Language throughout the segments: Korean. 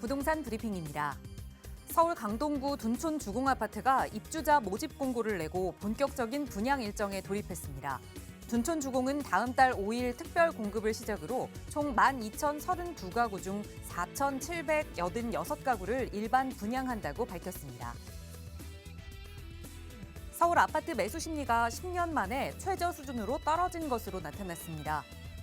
부동산 브리핑입니다. 서울 강동구 둔촌 주공아파트가 입주자 모집 공고를 내고 본격적인 분양 일정에 돌입했습니다. 둔촌 주공은 다음 달 5일 특별 공급을 시작으로 총 12,032가구 중 4,786가구를 일반 분양한다고 밝혔습니다. 서울 아파트 매수 심리가 10년 만에 최저 수준으로 떨어진 것으로 나타났습니다.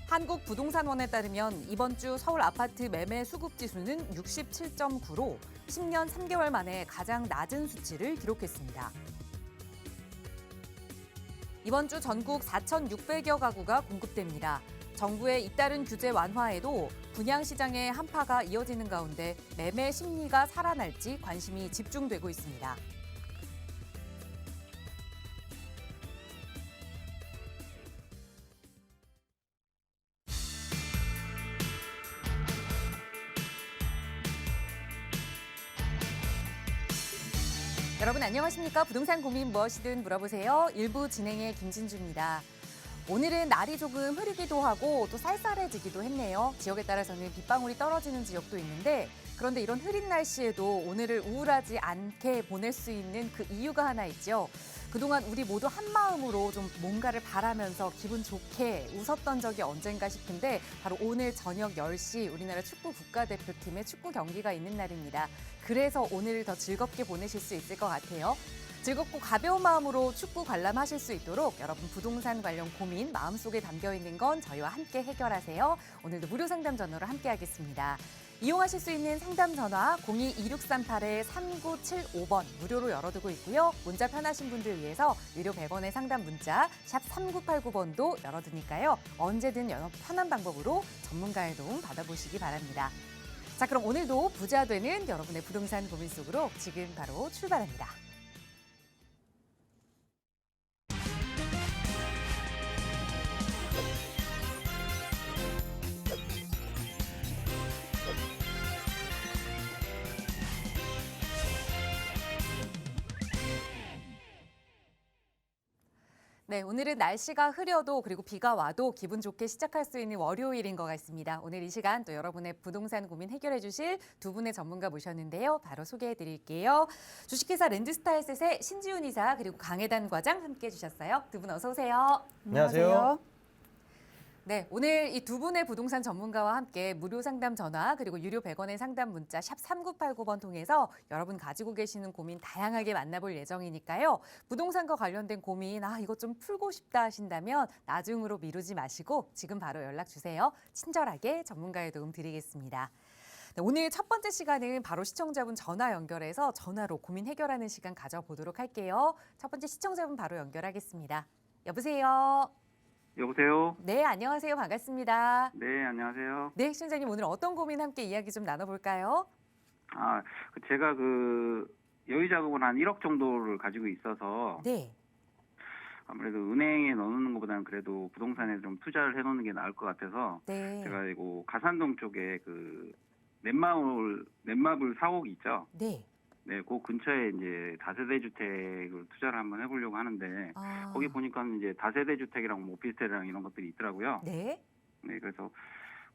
한국부동산원에 따르면 이번 주 서울 아파트 매매 수급 지수는 67.9로 10년 3개월 만에 가장 낮은 수치를 기록했습니다. 이번 주 전국 4,600여 가구가 공급됩니다. 정부의 잇따른 규제 완화에도 분양시장의 한파가 이어지는 가운데 매매 심리가 살아날지 관심이 집중되고 있습니다. 여러분 안녕하십니까? 부동산 고민 무엇이든 물어보세요. 일부 진행의 김진주입니다. 오늘은 날이 조금 흐리기도 하고 또 쌀쌀해지기도 했네요. 지역에 따라서는 빗방울이 떨어지는 지역도 있는데 그런데 이런 흐린 날씨에도 오늘을 우울하지 않게 보낼 수 있는 그 이유가 하나 있죠. 그동안 우리 모두 한마음으로 좀 뭔가를 바라면서 기분 좋게 웃었던 적이 언젠가 싶은데 바로 오늘 저녁 10시 우리나라 축구 국가대표팀의 축구 경기가 있는 날입니다. 그래서 오늘을 더 즐겁게 보내실 수 있을 것 같아요. 즐겁고 가벼운 마음으로 축구 관람하실 수 있도록 여러분 부동산 관련 고민 마음속에 담겨 있는 건 저희와 함께 해결하세요. 오늘도 무료 상담 전화로 함께하겠습니다. 이용하실 수 있는 상담 전화 02-2638-3975번 무료로 열어두고 있고요. 문자 편하신 분들 위해서 유료 100원의 상담 문자 샵 3989번도 열어두니까요. 언제든 편한 방법으로 전문가의 도움 받아보시기 바랍니다. 자, 그럼 오늘도 부자 되는 여러분의 부동산 고민 속으로 지금 바로 출발합니다. 네, 오늘은 날씨가 흐려도 그리고 비가 와도 기분 좋게 시작할 수 있는 월요일인 것 같습니다. 오늘 이 시간 또 여러분의 부동산 고민 해결해 주실 두 분의 전문가 모셨는데요. 바로 소개해 드릴게요. 주식회사 랜드스타일셋의 신지훈 이사 그리고 강혜단 과장 함께해 주셨어요. 두 분 어서 오세요. 안녕하세요. 네, 오늘 이 두 분의 부동산 전문가와 함께 무료 상담 전화 그리고 유료 100원의 상담 문자 샵 3989번 통해서 여러분 가지고 계시는 고민 다양하게 만나볼 예정이니까요. 부동산과 관련된 고민 이것 좀 풀고 싶다 하신다면 나중으로 미루지 마시고 지금 바로 연락 주세요. 친절하게 전문가의 도움 드리겠습니다. 네, 오늘 첫 번째 시간은 바로 시청자분 전화 연결해서 전화로 고민 해결하는 시간 가져보도록 할게요. 첫 번째 시청자분 바로 연결하겠습니다. 여보세요. 여보세요? 네, 안녕하세요. 반갑습니다. 네, 안녕하세요. 네, 시청자님 오늘 어떤 고민 함께 이야기 좀 나눠볼까요? 제가 여유 자금을 한 1억 정도를 가지고 있어서 네. 아무래도 은행에 넣는 것보다는 그래도 부동산에 좀 투자를 해놓는 게 나을 것 같아서 네. 제가 이거 가산동 쪽에 넷마블 4억 있죠? 네. 네, 그 근처에 이제 다세대 주택을 투자를 한번 해보려고 하는데 거기 보니까 이제 다세대 주택이랑 오피스텔이랑 이런 것들이 있더라고요. 네. 네, 그래서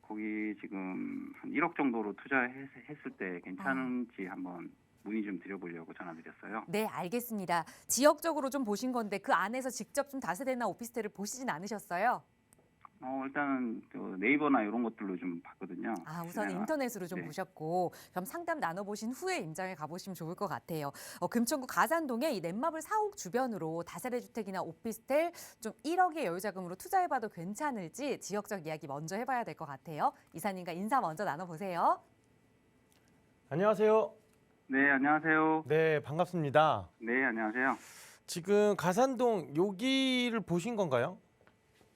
거기 지금 한 1억 정도로 투자했을 때 괜찮은지 한번 문의 좀 드려보려고 전화드렸어요. 네, 알겠습니다. 지역적으로 좀 보신 건데 그 안에서 직접 좀 다세대나 오피스텔을 보시진 않으셨어요? 일단은 네이버나 이런 것들로 좀 봤거든요. 우선 인터넷으로 좀 네. 보셨고 그럼 상담 나눠보신 후에 임장에 가보시면 좋을 것 같아요. 금천구 가산동에 이 넷마블 4옥 주변으로 다세대 주택이나 오피스텔 좀 1억의 여유자금으로 투자해봐도 괜찮을지 지역적 이야기 먼저 해봐야 될 것 같아요. 이사님과 인사 먼저 나눠보세요. 안녕하세요. 네, 안녕하세요. 네, 반갑습니다. 네, 안녕하세요. 지금 가산동 여기를 보신 건가요?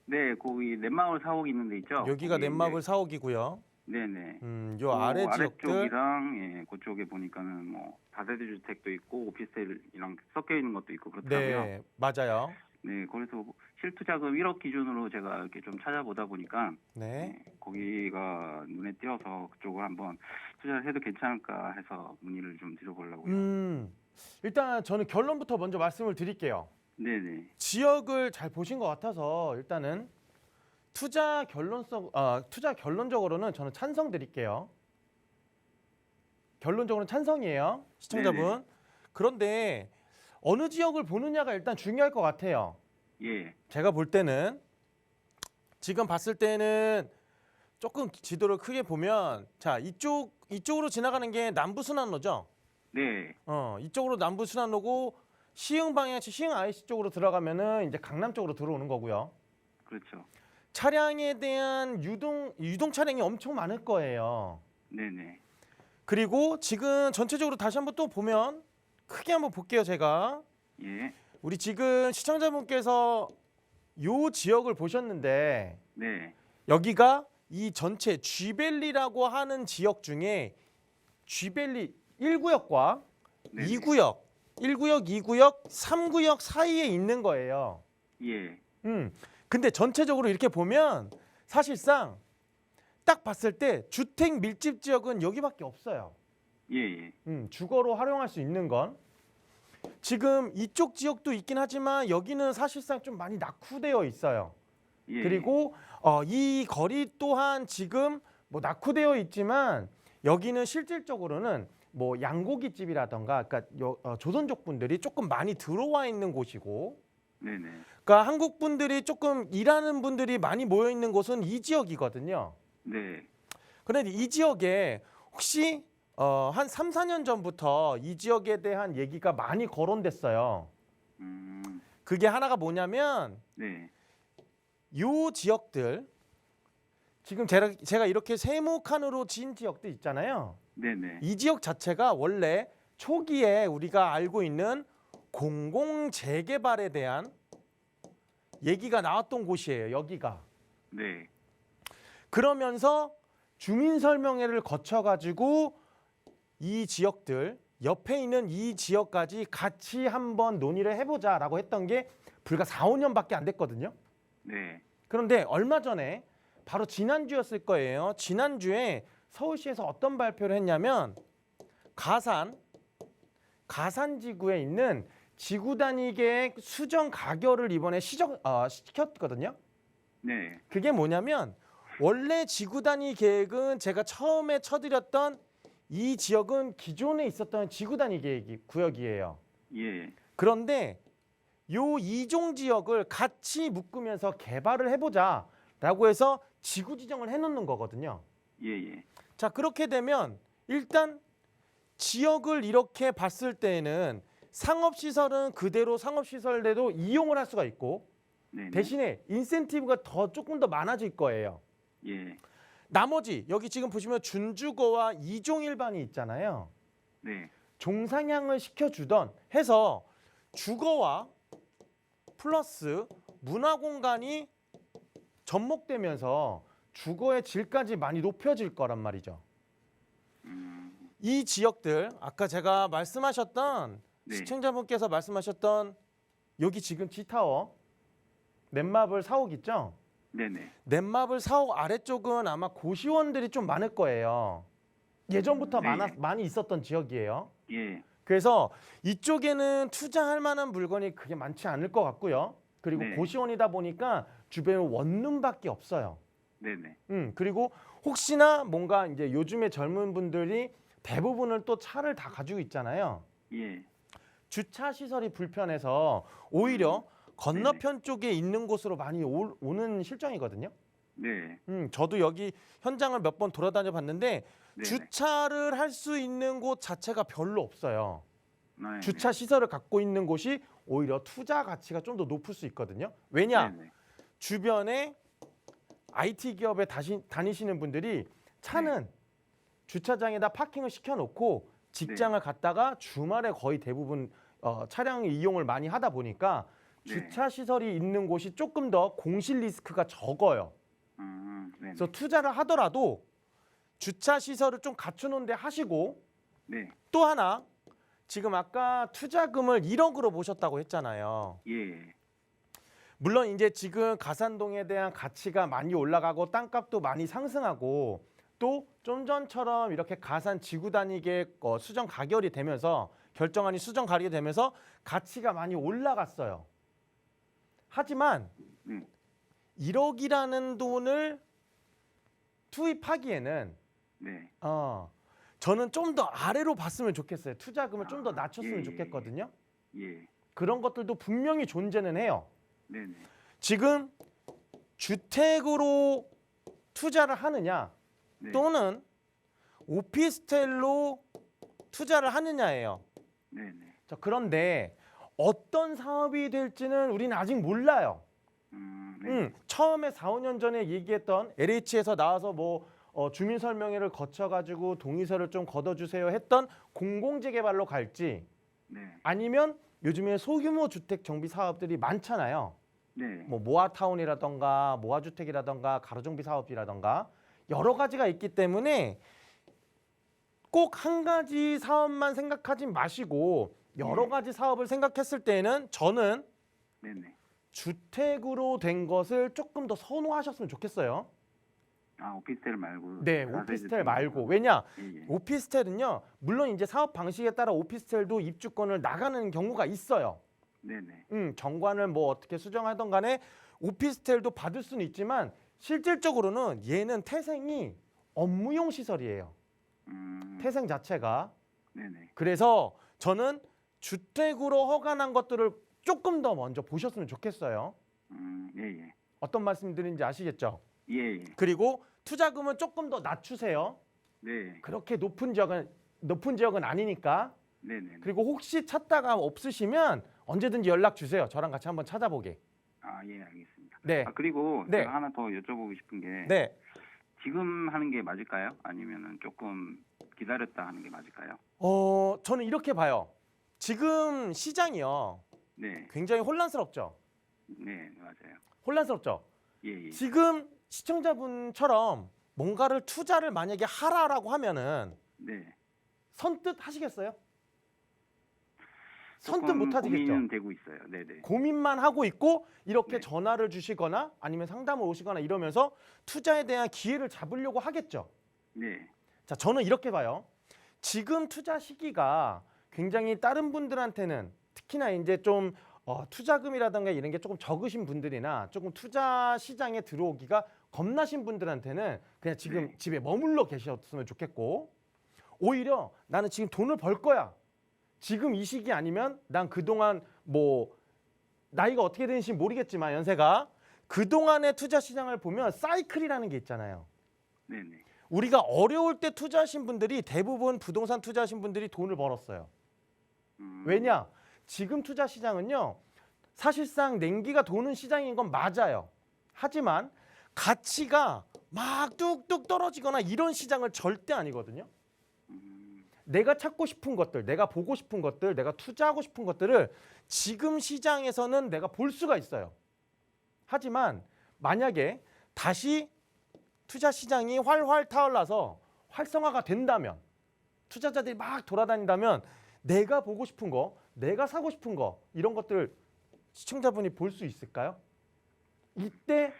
네, 거기 넷마블 4옥 있는 데 있죠? 여기가 넷마블 4옥이고요. 네네. 요 아래 지역들 아래쪽이랑 그쪽에 보니까는 다세대 주택도 있고 오피스텔이랑 섞여 있는 것도 있고 그렇더라고요. 네, 맞아요. 네, 그래서 실투자금 1억 기준으로 제가 이렇게 좀 찾아보다 보니까 네. 거기가 눈에 띄어서 그쪽을 한번 투자를 해도 괜찮을까 해서 문의를 좀 드려보려고요. 일단 저는 결론부터 먼저 말씀을 드릴게요. 네네. 지역을 잘 보신 것 같아서 일단은 투자 결론적으로는 저는 찬성 드릴게요. 결론적으로는 찬성이에요, 시청자분. 네네. 그런데 어느 지역을 보느냐가 일단 중요할 것 같아요. 예. 제가 볼 때는 지금 봤을 때는 조금 지도를 크게 보면 자 이쪽으로 지나가는 게 남부순환로죠. 네. 이쪽으로 남부순환로고 시흥 방향치 시흥 IC 쪽으로 들어가면은 이제 강남 쪽으로 들어오는 거고요. 그렇죠. 차량에 대한 유동 차량이 엄청 많을 거예요. 네네. 그리고 지금 전체적으로 다시 한번 또 보면 크게 한번 볼게요, 제가. 예. 우리 지금 시청자분께서 요 지역을 보셨는데 네. 여기가 이 전체 쥐밸리라고 하는 지역 중에 쥐밸리 1구역과 네네. 2구역, 1구역, 2구역, 3구역 사이에 있는 거예요. 예. 근데 전체적으로 이렇게 보면 사실상 딱 봤을 때 주택 밀집 지역은 여기밖에 없어요. 예. 주거로 활용할 수 있는 건 지금 이쪽 지역도 있긴 하지만 여기는 사실상 좀 많이 낙후되어 있어요. 예. 그리고 이 거리 또한 지금 뭐 낙후되어 있지만 여기는 실질적으로는 뭐 양고기집이라던가 그러니까 조선족 분들이 조금 많이 들어와 있는 곳이고, 네네. 그러니까 한국 분들이 조금 일하는 분들이 많이 모여 있는 곳은 이 지역이거든요. 네. 그런데 이 지역에 혹시 한 3, 4년 전부터 이 지역에 대한 얘기가 많이 거론됐어요. 그게 하나가 뭐냐면 네. 요 지역들 지금 제가 이렇게 세모칸으로 지은 지역들 있잖아요. 네네. 이 지역 자체가 원래 초기에 우리가 알고 있는 공공재개발에 대한 얘기가 나왔던 곳이에요. 여기가. 네. 그러면서 주민설명회를 거쳐가지고 이 지역들 옆에 있는 이 지역까지 같이 한번 논의를 해보자라고 했던 게 불과 4, 5년밖에 안 됐거든요. 네. 그런데 얼마 전에 바로 지난주였을 거예요. 지난주에 서울시에서 어떤 발표를 했냐면 가산지구에 있는 지구 단위 계획 수정 가결을 이번에 시켰거든요. 네. 그게 뭐냐면 원래 지구 단위 계획은 제가 처음에 쳐드렸던 이 지역은 기존에 있었던 지구 단위 계획 구역이에요. 예. 그런데 요 이종 지역을 같이 묶으면서 개발을 해보자라고 해서 지구 지정을 해놓는 거거든요. 예. 자, 그렇게 되면 일단 지역을 이렇게 봤을 때는 상업시설은 그대로 상업시설대로 이용을 할 수가 있고 네. 대신에 인센티브가 조금 더 많아질 거예요. 예. 나머지 여기 지금 보시면 준주거와 이종 일반이 있잖아요. 네. 종상향을 시켜주던 해서 주거와 플러스 문화 공간이 접목되면서 주거의 질까지 많이 높여질 거란 말이죠. 이 지역들 아까 제가 말씀하셨던 네. 시청자분께서 말씀하셨던 여기 지금 G타워 넷마블 4옥 있죠? 네네. 넷마블 4옥 아래쪽은 아마 고시원들이 좀 많을 거예요. 예전부터 네. 많이 있었던 지역이에요. 예. 그래서 이쪽에는 투자할 만한 물건이 그게 많지 않을 것 같고요. 그리고 네. 고시원이다 보니까 주변에 원룸밖에 없어요. 네네. 그리고 혹시나 뭔가 이제 요즘에 젊은 분들이 대부분을 또 차를 다 가지고 있잖아요. 예. 주차 시설이 불편해서 오히려 건너편 쪽에 있는 곳으로 많이 오는 실정이거든요. 네. 저도 여기 현장을 몇 번 돌아다녀 봤는데 네네. 주차를 할 수 있는 곳 자체가 별로 없어요. 네. 주차 시설을 갖고 있는 곳이 오히려 투자 가치가 좀 더 높을 수 있거든요. 왜냐? 네네. 주변에 IT 기업에 다니시는 분들이 차는 주차장에다 파킹을 시켜놓고 직장을 갔다가 주말에 거의 대부분 차량 이용을 많이 하다 보니까 주차 시설이 있는 곳이 조금 더 공실 리스크가 적어요. 네네. 그래서 투자를 하더라도 주차 시설을 좀 갖춰놓은 데 하시고 네. 또 하나 지금 아까 투자금을 1억으로 보셨다고 했잖아요. 예. 물론 이제 지금 가산동에 대한 가치가 많이 올라가고 땅값도 많이 상승하고 또 좀 전처럼 이렇게 가산 지구 단위계 수정 가결이 되면서 결정안이 수정 가결이 되면서 가치가 많이 올라갔어요. 하지만 1억이라는 돈을 투입하기에는 네. 저는 좀 더 아래로 봤으면 좋겠어요. 투자금을 좀 더 아, 낮췄으면 예, 좋겠거든요. 예. 그런 것들도 분명히 존재는 해요. 네네. 지금 주택으로 투자를 하느냐 네. 또는 오피스텔로 투자를 하느냐예요. 네네. 자, 그런데 어떤 사업이 될지는 우리는 아직 몰라요. 네. 처음에 4, 5년 전에 얘기했던 LH에서 나와서 뭐 주민설명회를 거쳐가지고 동의서를 좀 걷어주세요 했던 공공재개발로 갈지 네. 아니면 요즘에 소규모 주택 정비 사업들이 많잖아요. 네. 뭐 모아타운이라던가 모아주택이라던가 가로정비 사업이라던가 여러 가지가 있기 때문에 꼭 한 가지 사업만 생각하지 마시고 여러 가지 사업을 생각했을 때에는 저는 네네. 주택으로 된 것을 조금 더 선호하셨으면 좋겠어요. 아, 오피스텔 말고. 네, 오피스텔 말고. 왜냐? 예. 오피스텔은요. 물론 이제 사업 방식에 따라 오피스텔도 입주권을 나가는 경우가 있어요. 네네. 정관을 뭐 어떻게 수정하던 간에 오피스텔도 받을 수는 있지만 실질적으로는 얘는 태생이 업무용 시설이에요. 태생 자체가. 네네. 그래서 저는 주택으로 허가난 것들을 조금 더 먼저 보셨으면 좋겠어요. 예예. 어떤 말씀드린지 아시겠죠? 예예. 그리고 투자금은 조금 더 낮추세요. 네. 그렇게 높은 지역은 아니니까. 네네. 그리고 혹시 찾다가 없으시면 언제든지 연락 주세요. 저랑 같이 한번 찾아보게. 아, 예, 알겠습니다. 네. 아, 그리고 네. 제가 하나 더 여쭤보고 싶은 게 네. 지금 하는 게 맞을까요? 아니면은 조금 기다렸다 하는 게 맞을까요? 저는 이렇게 봐요. 지금 시장이요. 네. 굉장히 혼란스럽죠. 네, 맞아요. 혼란스럽죠. 예, 예. 지금 시청자분처럼 뭔가를 투자를 만약에 하라라고 하면은 네. 선뜻 하시겠어요? 선뜻 조금 못 하시겠죠. 고민은 되고 있어요. 네, 네. 고민만 하고 있고 이렇게 네. 전화를 주시거나 아니면 상담을 오시거나 이러면서 투자에 대한 기회를 잡으려고 하겠죠. 네. 자, 저는 이렇게 봐요. 지금 투자 시기가 굉장히 다른 분들한테는 특히나 이제 좀 투자금이라든가 이런 게 조금 적으신 분들이나 조금 투자 시장에 들어오기가 겁나신 분들한테는 그냥 지금 네. 집에 머물러 계셨으면 좋겠고 오히려 나는 지금 돈을 벌 거야. 지금 이 시기 아니면 난 그동안 뭐 나이가 어떻게 되는지 모르겠지만 연세가 그동안의 투자 시장을 보면 사이클이라는 게 있잖아요. 네, 네. 우리가 어려울 때 투자하신 분들이 대부분 부동산 투자하신 분들이 돈을 벌었어요. 왜냐? 지금 투자 시장은요. 사실상 냉기가 도는 시장인 건 맞아요. 하지만 가치가 막 뚝뚝 떨어지거나 이런 시장은 절대 아니거든요. 내가 찾고 싶은 것들, 내가 보고 싶은 것들, 내가 투자하고 싶은 것들을 지금 시장에서는 내가 볼 수가 있어요. 하지만 만약에 다시 투자 시장이 활활 타올라서 활성화가 된다면 투자자들이 막 돌아다닌다면 내가 보고 싶은 거, 내가 사고 싶은 거 이런 것들 시청자분이 볼 수 있을까요? 이때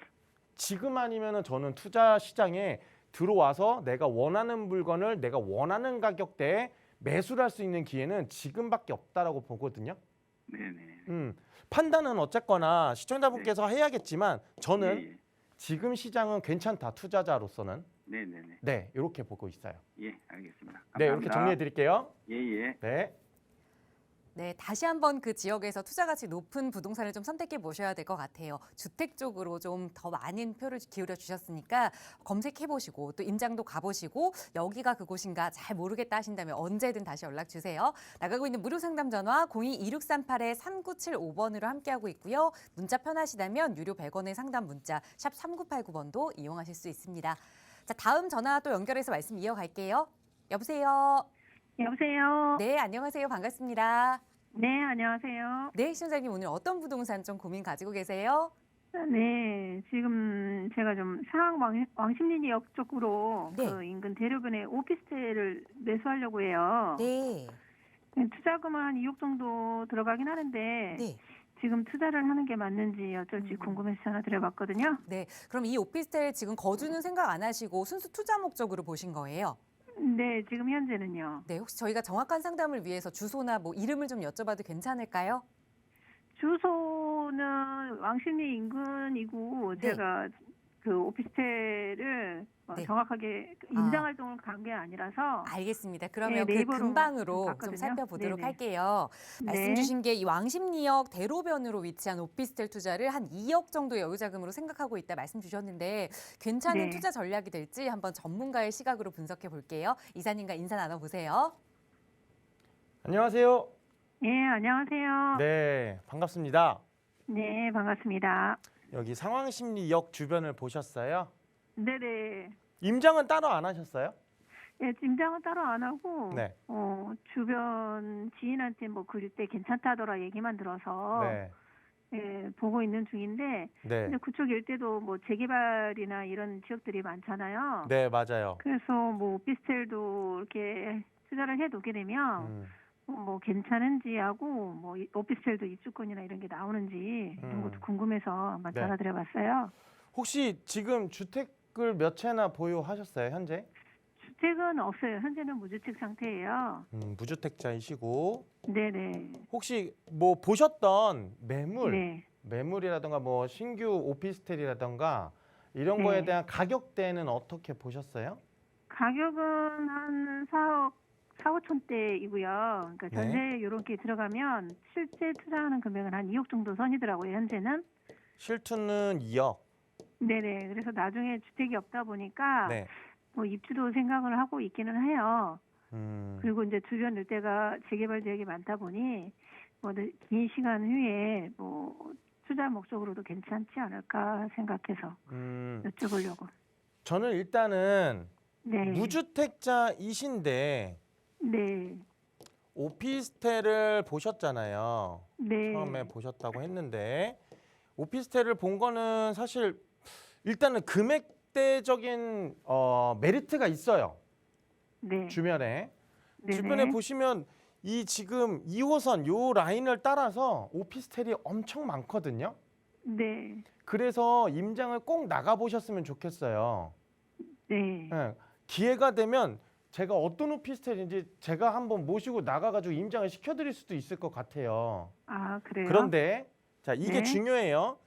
지금 아니면은 저는 투자 시장에 들어와서 내가 원하는 물건을 내가 원하는 가격대에 매수를 할 수 있는 기회는 지금밖에 없다라고 보거든요. 네, 네. 판단은 어쨌거나 시청자분께서 해야겠지만 저는 예, 예. 지금 시장은 괜찮다 투자자로서는 네, 네, 네. 네 이렇게 보고 있어요. 예, 알겠습니다. 감사합니다. 네 이렇게 정리해 드릴게요. 예, 예. 네. 네, 다시 한번 그 지역에서 투자 가치 높은 부동산을 좀 선택해 보셔야 될 것 같아요. 주택 쪽으로 좀 더 많은 표를 기울여 주셨으니까 검색해 보시고 또 임장도 가보시고 여기가 그곳인가 잘 모르겠다 하신다면 언제든 다시 연락 주세요. 나가고 있는 무료 상담 전화 02-2638-3975번으로 함께하고 있고요. 문자 편하시다면 유료 100원의 상담 문자 샵 3989번도 이용하실 수 있습니다. 자, 다음 전화 또 연결해서 말씀 이어갈게요. 여보세요. 여보세요. 네, 안녕하세요. 반갑습니다. 네, 안녕하세요. 네, 시청자님 오늘 어떤 부동산 좀 고민 가지고 계세요? 네, 지금 제가 좀 상황 왕십리역 쪽으로 네. 그 인근 대로변에 오피스텔을 매수하려고 해요. 네. 투자금은 한 2억 정도 들어가긴 하는데 네. 지금 투자를 하는 게 맞는지 어쩔지 궁금해서 전화 드려봤거든요. 네. 그럼 이 오피스텔 지금 거주는 생각 안 하시고 순수 투자 목적으로 보신 거예요? 네, 지금 현재는요. 네. 혹시 저희가 정확한 상담을 위해서 주소나 뭐 이름을 좀 여쭤봐도 괜찮을까요? 주소는 왕십리 인근이고 네. 제가 그 오피스텔을 네. 정확하게 임장 활동을 간 게 아니라서 알겠습니다. 그러면 그 네이버로 근방으로 좀 봤거든요. 살펴보도록 네네. 할게요. 말씀 네. 주신 게 이 왕십리역 대로변으로 위치한 오피스텔 투자를 한 2억 정도의 여유 자금으로 생각하고 있다 말씀 주셨는데 괜찮은 네. 투자 전략이 될지 한번 전문가의 시각으로 분석해 볼게요. 이사님과 인사 나눠보세요. 안녕하세요. 예, 안녕하세요. 네, 반갑습니다. 네, 반갑습니다. 여기 상황심리역 주변을 보셨어요? 네네. 임장은 따로 안 하셨어요? 예, 임장은 따로 안 하고 네. 주변 지인한테 뭐 그릴 때 괜찮다더라 얘기만 들어서 네. 예, 보고 있는 중인데 네. 근데 그쪽 일대도 뭐 재개발이나 이런 지역들이 많잖아요. 네, 맞아요. 그래서 뭐 오피스텔도 이렇게 투자를 해 놓게 되면 음. 뭐 괜찮은지 하고 뭐 오피스텔도 입주권이나 이런 게 나오는지 이런 것도 궁금해서 한번 네. 전화드려봤어요. 혹시 지금 주택을 몇 채나 보유하셨어요, 현재? 주택은 없어요. 현재는 무주택 상태예요. 무주택자이시고 네네. 혹시 뭐 보셨던 매물, 네. 매물이라든가 뭐 신규 오피스텔이라든가 이런 네. 거에 대한 가격대는 어떻게 보셨어요? 가격은 한 4억 5천대이고요. 그러니까 네. 전세 이렇게 들어가면 실제 투자하는 금액은 한 2억 정도 선이더라고요. 현재는. 실투는 2억. 네네. 그래서 나중에 주택이 없다 보니까 네. 뭐 입주도 생각을 하고 있기는 해요. 그리고 이제 주변 일대가 재개발 지역이 많다 보니 뭐 긴 시간 후에 뭐 투자 목적으로도 괜찮지 않을까 생각해서 여쭤보려고. 저는 일단은 네. 무주택자이신데 네. 오피스텔을 보셨잖아요. 네. 처음에 보셨다고 했는데 오피스텔을 본 거는 사실 일단은 금액대적인 메리트가 있어요. 네. 주변에. 네네. 주변에 보시면 이 지금 2호선 요 라인을 따라서 오피스텔이 엄청 많거든요. 네. 그래서 임장을 꼭 나가 보셨으면 좋겠어요. 네. 예, 기회가 되면 제가 어떤 오피스텔인지 제가 한번 모시고 나가가지고 임장을 시켜드릴 수도 있을 것 같아요. 아, 그래요? 그런데 자 이게 네. 중요해요.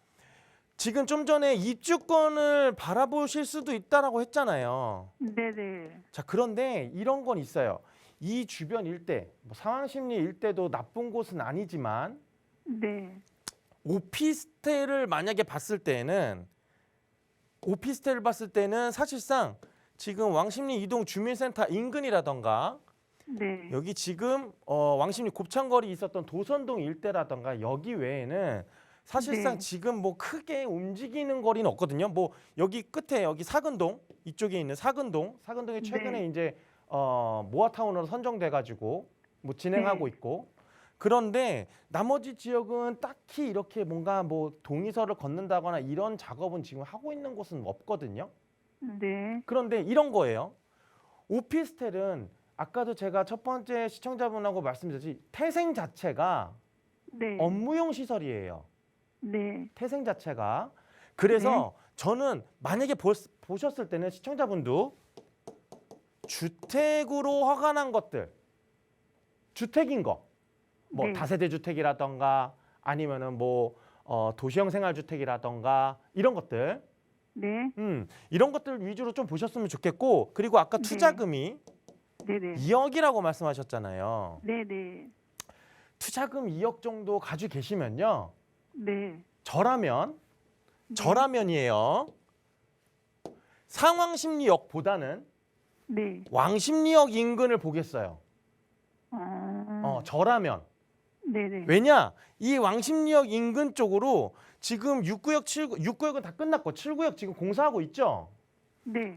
지금 좀 전에 입주권을 바라보실 수도 있다라고 했잖아요. 네네. 자 그런데 이런 건 있어요. 이 주변 일대, 뭐 상황심리 일대도 나쁜 곳은 아니지만 네. 오피스텔을 만약에 봤을 때는 사실상 지금 왕십리 이동 주민센터 인근이라던가 네. 여기 지금 왕십리 곱창거리 있었던 도선동 일대라던가 여기 외에는 사실상 네. 지금 뭐 크게 움직이는 거리는 없거든요. 뭐 여기 끝에 여기 사근동 이쪽에 있는 사근동이 최근에 네. 이제 모아타운으로 선정돼 가지고 뭐 진행하고 네. 있고 그런데 나머지 지역은 딱히 이렇게 뭔가 뭐 동의서를 걷는다거나 이런 작업은 지금 하고 있는 곳은 없거든요. 네. 그런데 이런 거예요. 오피스텔은 아까도 제가 첫 번째 시청자분하고 말씀드렸지 태생 자체가 네. 업무용 시설이에요. 네. 태생 자체가. 그래서 저는 만약에 보셨을 때는 시청자분도 주택으로 허가난 것들, 주택인 거, 뭐 네. 다세대 주택이라던가 아니면은 뭐 도시형 생활주택이라던가 이런 것들, 네. 이런 것들 위주로 좀 보셨으면 좋겠고 그리고 아까 네. 투자금이 네네. 2억이라고 말씀하셨잖아요. 네네. 투자금 2억 정도 가지고 계시면요. 네. 저라면이에요. 상왕심리역보다는 네. 왕십리역 인근을 보겠어요. 저라면. 네네. 왜냐? 이 왕십리역 인근 쪽으로 지금 6구역, 7구, 6구역은 다 끝났고 7구역 지금 공사하고 있죠. 네.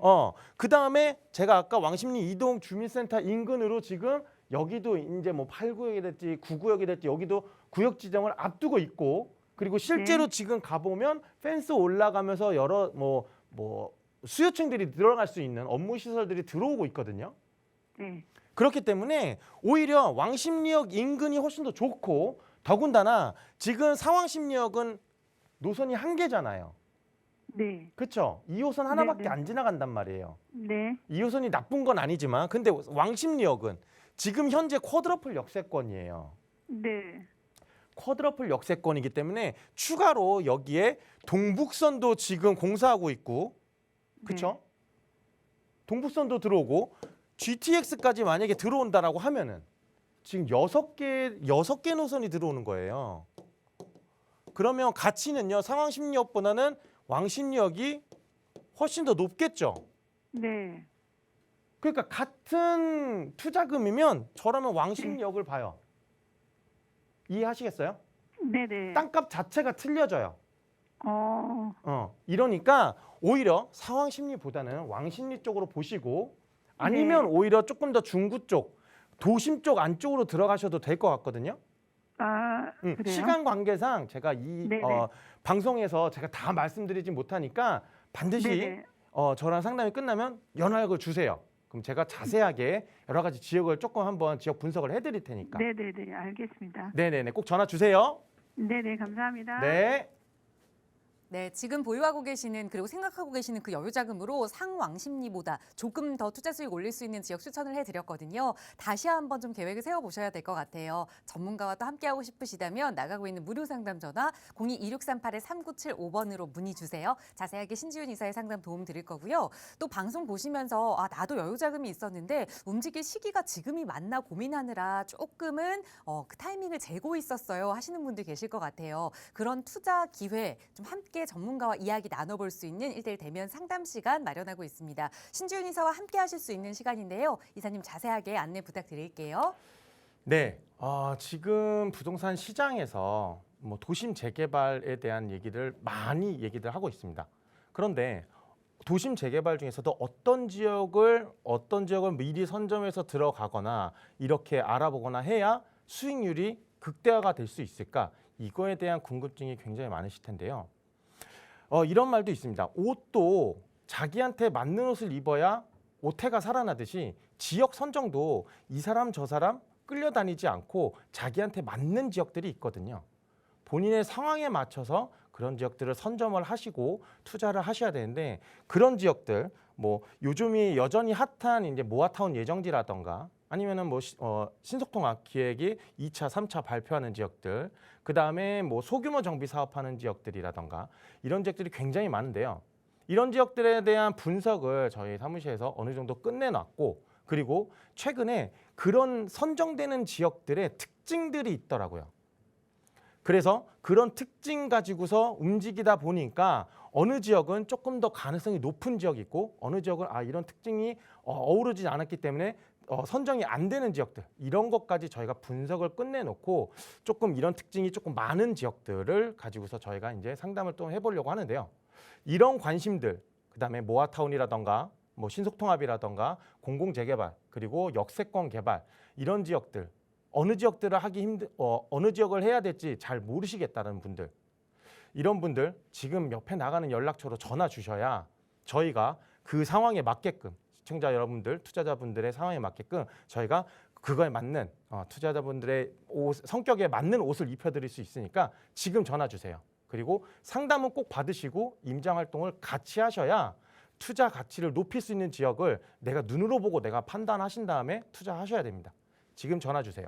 그다음에 제가 아까 왕십리 이동 주민센터 인근으로 지금 여기도 이제 뭐 8구역이 됐지 9구역이 됐지 여기도 구역 지정을 앞두고 있고 그리고 실제로 지금 가보면 펜스 올라가면서 여러 뭐 수요층들이 들어갈 수 있는 업무 시설들이 들어오고 있거든요. 네. 그렇기 때문에 오히려 왕십리역 인근이 훨씬 더 좋고 더군다나 지금 상왕십리역은 노선이 한 개잖아요. 네. 그렇죠? 2호선 하나밖에 네. 안 지나간단 말이에요. 네. 2호선이 나쁜 건 아니지만 근데 왕십리역은 지금 현재 쿼드러플 역세권이에요. 네. 쿼드러플 역세권이기 때문에 추가로 여기에 동북선도 지금 공사하고 있고, 그렇죠? 동북선도 들어오고 GTX까지 만약에 들어온다라고 하면은 지금 6개 노선이 들어오는 거예요. 그러면 가치는요, 상황심리역보다는 왕십리역이 훨씬 더 높겠죠. 네. 그러니까 같은 투자금이면 저라면 왕십리역을 봐요. 이해하시겠어요? 네네. 땅값 자체가 틀려져요. 어. 이러니까 오히려 상황심리보다는 왕십리 쪽으로 보시고, 아니면 네. 오히려 조금 더 중구 쪽, 도심 쪽 안쪽으로 들어가셔도 될 것 같거든요. 아, 그래요? 시간 관계상 제가 네네. 방송에서 제가 다 말씀드리지 못하니까 반드시 네네. 저랑 상담이 끝나면 연락을 주세요. 그럼 제가 자세하게 여러 가지 지역을 조금 한번 지역 분석을 해드릴 테니까. 네네네. 알겠습니다. 네네네. 꼭 전화 주세요. 네네. 감사합니다. 네. 네, 지금 보유하고 계시는 그리고 생각하고 계시는 그 여유 자금으로 상왕심리보다 조금 더 투자 수익 올릴 수 있는 지역 추천을 해드렸거든요. 다시 한번 좀 계획을 세워보셔야 될 것 같아요. 전문가와 또 함께하고 싶으시다면 나가고 있는 무료 상담 전화 02-2638-3975번으로 문의 주세요. 자세하게 신지윤 이사의 상담 도움 드릴 거고요. 또 방송 보시면서 나도 여유 자금이 있었는데 움직일 시기가 지금이 맞나 고민하느라 조금은 그 타이밍을 재고 있었어요 하시는 분들 계실 것 같아요. 그런 투자 기회 좀 함께 전문가와 이야기 나눠볼 수 있는 1:1 대면 상담 시간 마련하고 있습니다. 신지윤 이사와 함께 하실 수 있는 시간인데요. 이사님 자세하게 안내 부탁드릴게요. 네. 지금 부동산 시장에서 뭐 도심 재개발에 대한 얘기를 많이 얘기들 하고 있습니다. 그런데 도심 재개발 중에서도 어떤 지역을 미리 선점해서 들어가거나 이렇게 알아보거나 해야 수익률이 극대화가 될 수 있을까? 이거에 대한 궁금증이 굉장히 많으실 텐데요. 이런 말도 있습니다. 옷도 자기한테 맞는 옷을 입어야 옷태가 살아나듯이 지역 선정도 이 사람 저 사람 끌려다니지 않고 자기한테 맞는 지역들이 있거든요. 본인의 상황에 맞춰서 그런 지역들을 선점을 하시고 투자를 하셔야 되는데, 그런 지역들 뭐 요즘이 여전히 핫한 이제 모아타운 예정지라던가 아니면은 뭐 신속통합 기획이 2차, 3차 발표하는 지역들, 그 다음에 뭐 소규모 정비 사업하는 지역들이라던가 이런 지역들이 굉장히 많은데요. 이런 지역들에 대한 분석을 저희 사무실에서 어느 정도 끝내놨고, 그리고 최근에 그런 선정되는 지역들의 특징들이 있더라고요. 그래서 그런 특징 가지고서 움직이다 보니까 어느 지역은 조금 더 가능성이 높은 지역이 있고, 어느 지역은 이런 특징이 어우러지지 않았기 때문에 선정이 안 되는 지역들, 이런 것까지 저희가 분석을 끝내놓고 조금 이런 특징이 조금 많은 지역들을 가지고서 저희가 이제 상담을 또 해보려고 하는데요. 이런 관심들, 그다음에 모아타운이라던가 뭐 신속통합이라던가 공공재개발, 그리고 역세권 개발, 이런 지역들, 어느 지역들을 어느 지역을 해야 될지 잘 모르시겠다는 분들, 이런 분들 지금 옆에 나가는 연락처로 전화 주셔야 저희가 그 상황에 맞게끔, 시청자 여러분들, 투자자분들의 상황에 맞게끔 저희가 그거에 맞는 투자자분들의 성격에 맞는 옷을 입혀드릴 수 있으니까 지금 전화 주세요. 그리고 상담은 꼭 받으시고 임장활동을 같이 하셔야 투자 가치를 높일 수 있는 지역을 내가 눈으로 보고 내가 판단하신 다음에 투자하셔야 됩니다. 지금 전화 주세요.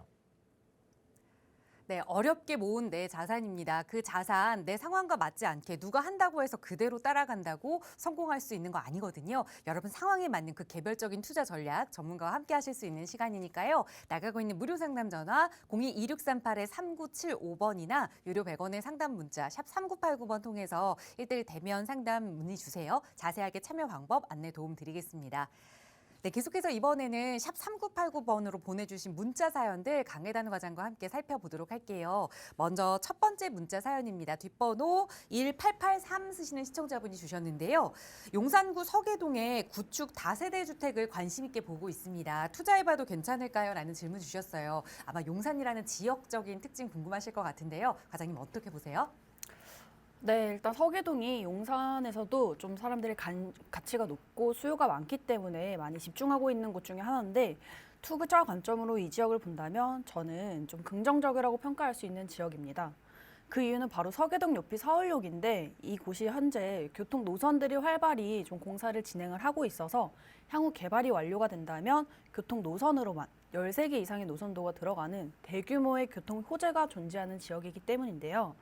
네, 어렵게 모은 내 자산입니다. 그 자산 내 상황과 맞지 않게 누가 한다고 해서 그대로 따라간다고 성공할 수 있는 거 아니거든요. 여러분 상황에 맞는 그 개별적인 투자 전략 전문가와 함께 하실 수 있는 시간이니까요. 나가고 있는 무료 상담 전화 02-2638-3975번이나 유료 100원의 상담 문자 샵 3989번 통해서 1:1 대면 상담 문의 주세요. 자세하게 참여 방법 안내 도움 드리겠습니다. 네, 계속해서 이번에는 샵 3989번으로 보내주신 문자 사연들 강혜단 과장과 함께 살펴보도록 할게요. 먼저 첫 번째 문자 사연입니다. 뒷번호 1883 쓰시는 시청자분이 주셨는데요. 용산구 서계동에 구축 다세대 주택을 관심 있게 보고 있습니다. 투자해봐도 괜찮을까요? 라는 질문 주셨어요. 아마 용산이라는 지역적인 특징 궁금하실 것 같은데요. 과장님 어떻게 보세요? 네, 일단 서계동이 용산에서도 좀 사람들의 가치가 높고 수요가 많기 때문에 많이 집중하고 있는 곳 중에 하나인데, 투자 관점으로 이 지역을 본다면 저는 좀 긍정적이라고 평가할 수 있는 지역입니다. 그 이유는 바로 서계동 옆이 서울역인데 이곳이 현재 교통 노선들이 활발히 좀 공사를 진행을 하고 있어서 향후 개발이 완료가 된다면 교통 노선으로만 13개 이상의 노선도가 들어가는 대규모의 교통 호재가 존재하는 지역이기 때문인데요.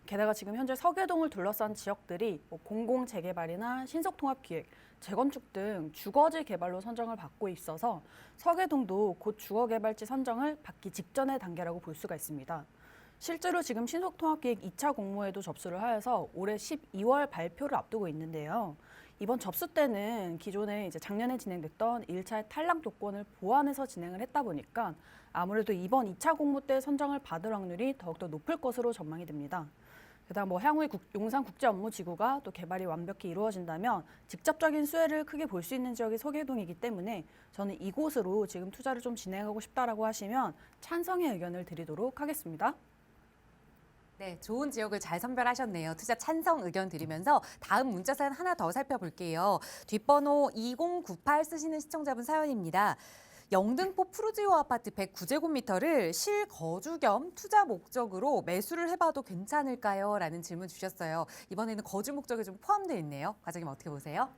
게다가 지금 현재 서계동을 둘러싼 지역들이 공공 재개발이나 신속통합기획, 재건축 등 주거지 개발로 선정을 받고 있어서 서계동도 곧 주거개발지 선정을 받기 직전의 단계라고 볼 수가 있습니다. 실제로 지금 신속통합기획 2차 공모에도 접수를 하여서 올해 12월 발표를 앞두고 있는데요. 이번 접수 때는 기존에 이제 작년에 진행됐던 1차의 탈락 조건을 보완해서 진행을 했다 보니까 아무래도 이번 2차 공모 때 선정을 받을 확률이 더욱더 높을 것으로 전망이 됩니다. 게다가 향후에 용산국제업무지구가 또 개발이 완벽히 이루어진다면 직접적인 수혜를 크게 볼 수 있는 지역이 서계동이기 때문에 저는 이곳으로 지금 투자를 좀 진행하고 싶다라고 하시면 찬성의 의견을 드리도록 하겠습니다. 네, 좋은 지역을 잘 선별하셨네요. 투자 찬성 의견 드리면서 다음 문자 사연 하나 더 살펴볼게요. 뒷번호 2098 쓰시는 시청자분 사연입니다. 영등포 푸르지오 아파트 109제곱미터를 실거주 겸 투자 목적으로 매수를 해봐도 괜찮을까요? 라는 질문 주셨어요. 이번에는 거주 목적에 좀 포함되어 있네요. 과장님 어떻게 보세요?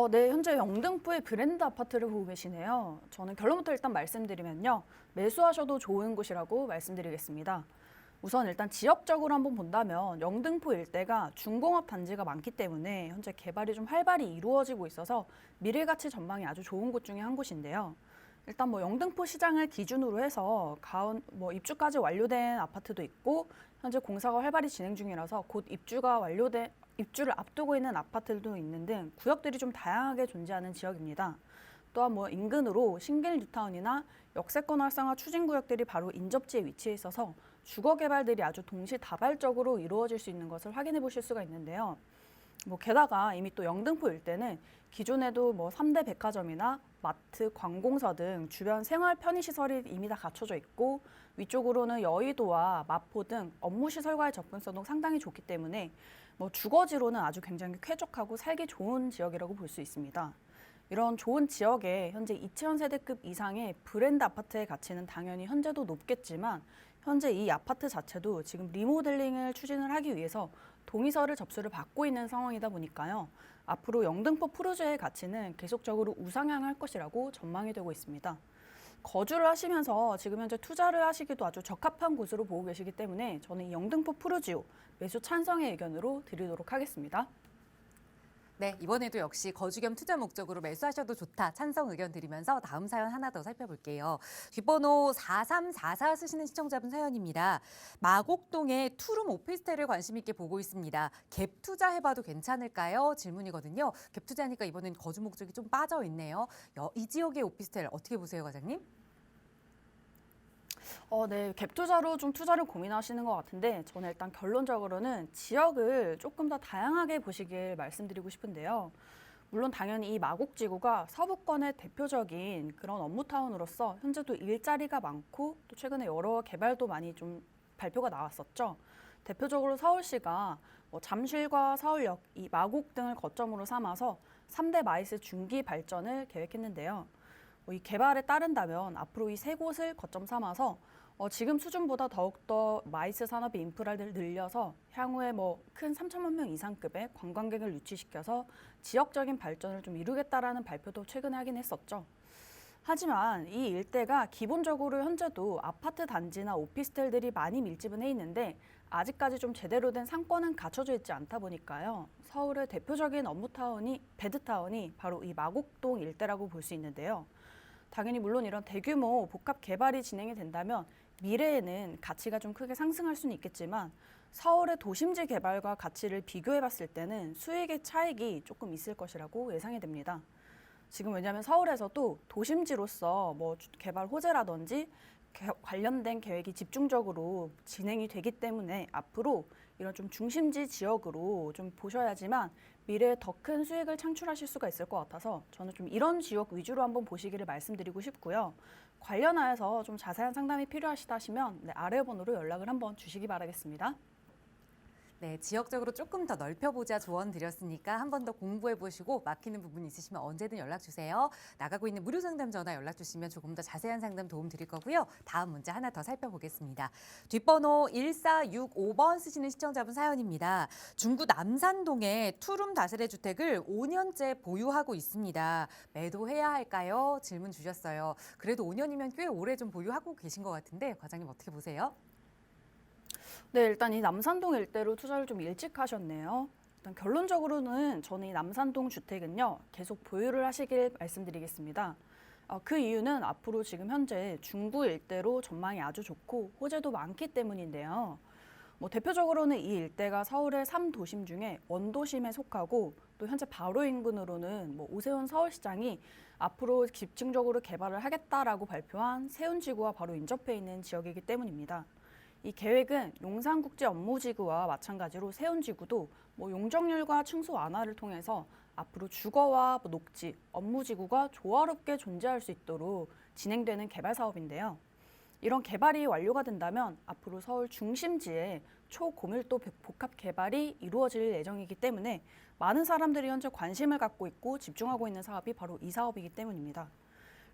네, 현재 영등포의 브랜드 아파트를 보고 계시네요. 저는 결론부터 일단 말씀드리면요. 매수하셔도 좋은 곳이라고 말씀드리겠습니다. 우선 일단 지역적으로 한번 본다면 영등포 일대가 중공업 단지가 많기 때문에 현재 개발이 좀 활발히 이루어지고 있어서 미래가치 전망이 아주 좋은 곳 중에 한 곳인데요. 일단 영등포 시장을 기준으로 해서 입주까지 완료된 아파트도 있고 현재 공사가 활발히 진행 중이라서 곧 입주를 앞두고 있는 아파트들도 있는 등 구역들이 좀 다양하게 존재하는 지역입니다. 또한 인근으로 신길 뉴타운이나 역세권 활성화 추진 구역들이 바로 인접지에 위치해 있어서 주거 개발들이 아주 동시다발적으로 이루어질 수 있는 것을 확인해 보실 수가 있는데요. 게다가 이미 또 영등포 일대는 기존에도 3대 백화점이나 마트, 관공서 등 주변 생활 편의시설이 이미 다 갖춰져 있고 위쪽으로는 여의도와 마포 등 업무시설과의 접근성도 상당히 좋기 때문에 주거지로는 아주 굉장히 쾌적하고 살기 좋은 지역이라고 볼 수 있습니다. 이런 좋은 지역에 현재 2000세대급 이상의 브랜드 아파트의 가치는 당연히 현재도 높겠지만 현재 이 아파트 자체도 지금 리모델링을 추진을 하기 위해서 동의서를 접수를 받고 있는 상황이다 보니까요. 앞으로 영등포 푸르지오의 가치는 계속적으로 우상향할 것이라고 전망이 되고 있습니다. 거주를 하시면서 지금 현재 투자를 하시기도 아주 적합한 곳으로 보고 계시기 때문에 저는 이 영등포 푸르지오 매수 찬성의 의견으로 드리도록 하겠습니다. 네, 이번에도 역시 거주 겸 투자 목적으로 매수하셔도 좋다. 찬성 의견 드리면서 다음 사연 하나 더 살펴볼게요. 뒷번호 4344 쓰시는 시청자분 사연입니다. 마곡동의 투룸 오피스텔을 관심 있게 보고 있습니다. 갭 투자해봐도 괜찮을까요? 질문이거든요. 갭 투자니까 이번엔 거주 목적이 좀 빠져 있네요. 이 지역의 오피스텔 어떻게 보세요, 과장님? 네, 갭 투자로 좀 투자를 고민하시는 것 같은데 저는 일단 결론적으로는 지역을 조금 더 다양하게 보시길 말씀드리고 싶은데요. 물론 당연히 이 마곡지구가 서부권의 대표적인 그런 업무타운으로서 현재도 일자리가 많고 또 최근에 여러 개발도 많이 좀 발표가 나왔었죠. 대표적으로 서울시가 잠실과 서울역, 이 마곡 등을 거점으로 삼아서 3대 마이스 중기 발전을 계획했는데요. 이 개발에 따른다면 앞으로 이 세 곳을 거점 삼아서 지금 수준보다 더욱더 마이스 산업의 인프라를 늘려서 향후에 큰 3천만 명 이상급의 관광객을 유치시켜서 지역적인 발전을 좀 이루겠다라는 발표도 최근에 하긴 했었죠. 하지만 이 일대가 기본적으로 현재도 아파트 단지나 오피스텔들이 많이 밀집은 해 있는데 아직까지 좀 제대로 된 상권은 갖춰져 있지 않다 보니까요. 서울의 대표적인 업무타운이 베드타운이 바로 이 마곡동 일대라고 볼 수 있는데요. 당연히 물론 이런 대규모 복합 개발이 진행이 된다면 미래에는 가치가 좀 크게 상승할 수는 있겠지만 서울의 도심지 개발과 가치를 비교해 봤을 때는 수익의 차익이 조금 있을 것이라고 예상이 됩니다. 지금 왜냐하면 서울에서도 도심지로서 개발 호재라든지 관련된 계획이 집중적으로 진행이 되기 때문에 앞으로 이런 좀 중심지 지역으로 좀 보셔야지만 미래에 더 큰 수익을 창출하실 수가 있을 것 같아서 저는 좀 이런 지역 위주로 한번 보시기를 말씀드리고 싶고요. 관련하여서 좀 자세한 상담이 필요하시다 하시면 아래 번호로 연락을 한번 주시기 바라겠습니다. 네, 지역적으로 조금 더 넓혀보자 조언 드렸으니까 한 번 더 공부해보시고 막히는 부분 있으시면 언제든 연락 주세요. 나가고 있는 무료 상담 전화 연락 주시면 조금 더 자세한 상담 도움 드릴 거고요. 다음 문제 하나 더 살펴보겠습니다. 뒷번호 1465번 쓰시는 시청자분 사연입니다. 중구 남산동에 투룸 다세대 주택을 5년째 보유하고 있습니다. 매도해야 할까요? 질문 주셨어요. 그래도 5년이면 꽤 오래 좀 보유하고 계신 것 같은데 과장님 어떻게 보세요? 네, 일단 이 남산동 일대로 투자를 좀 일찍 하셨네요. 일단 결론적으로는 저는 이 남산동 주택은요, 계속 보유를 하시길 말씀드리겠습니다. 그 이유는 앞으로 지금 현재 중구 일대로 전망이 아주 좋고 호재도 많기 때문인데요. 대표적으로는 이 일대가 서울의 3도심 중에 원도심에 속하고 또 현재 바로 인근으로는 오세훈 서울시장이 앞으로 집중적으로 개발을 하겠다라고 발표한 세운지구와 바로 인접해 있는 지역이기 때문입니다. 이 계획은 용산국제업무지구와 마찬가지로 세운지구도 용적률과 층수 완화를 통해서 앞으로 주거와 녹지, 업무지구가 조화롭게 존재할 수 있도록 진행되는 개발 사업인데요. 이런 개발이 완료가 된다면 앞으로 서울 중심지에 초고밀도 복합 개발이 이루어질 예정이기 때문에 많은 사람들이 현재 관심을 갖고 있고 집중하고 있는 사업이 바로 이 사업이기 때문입니다.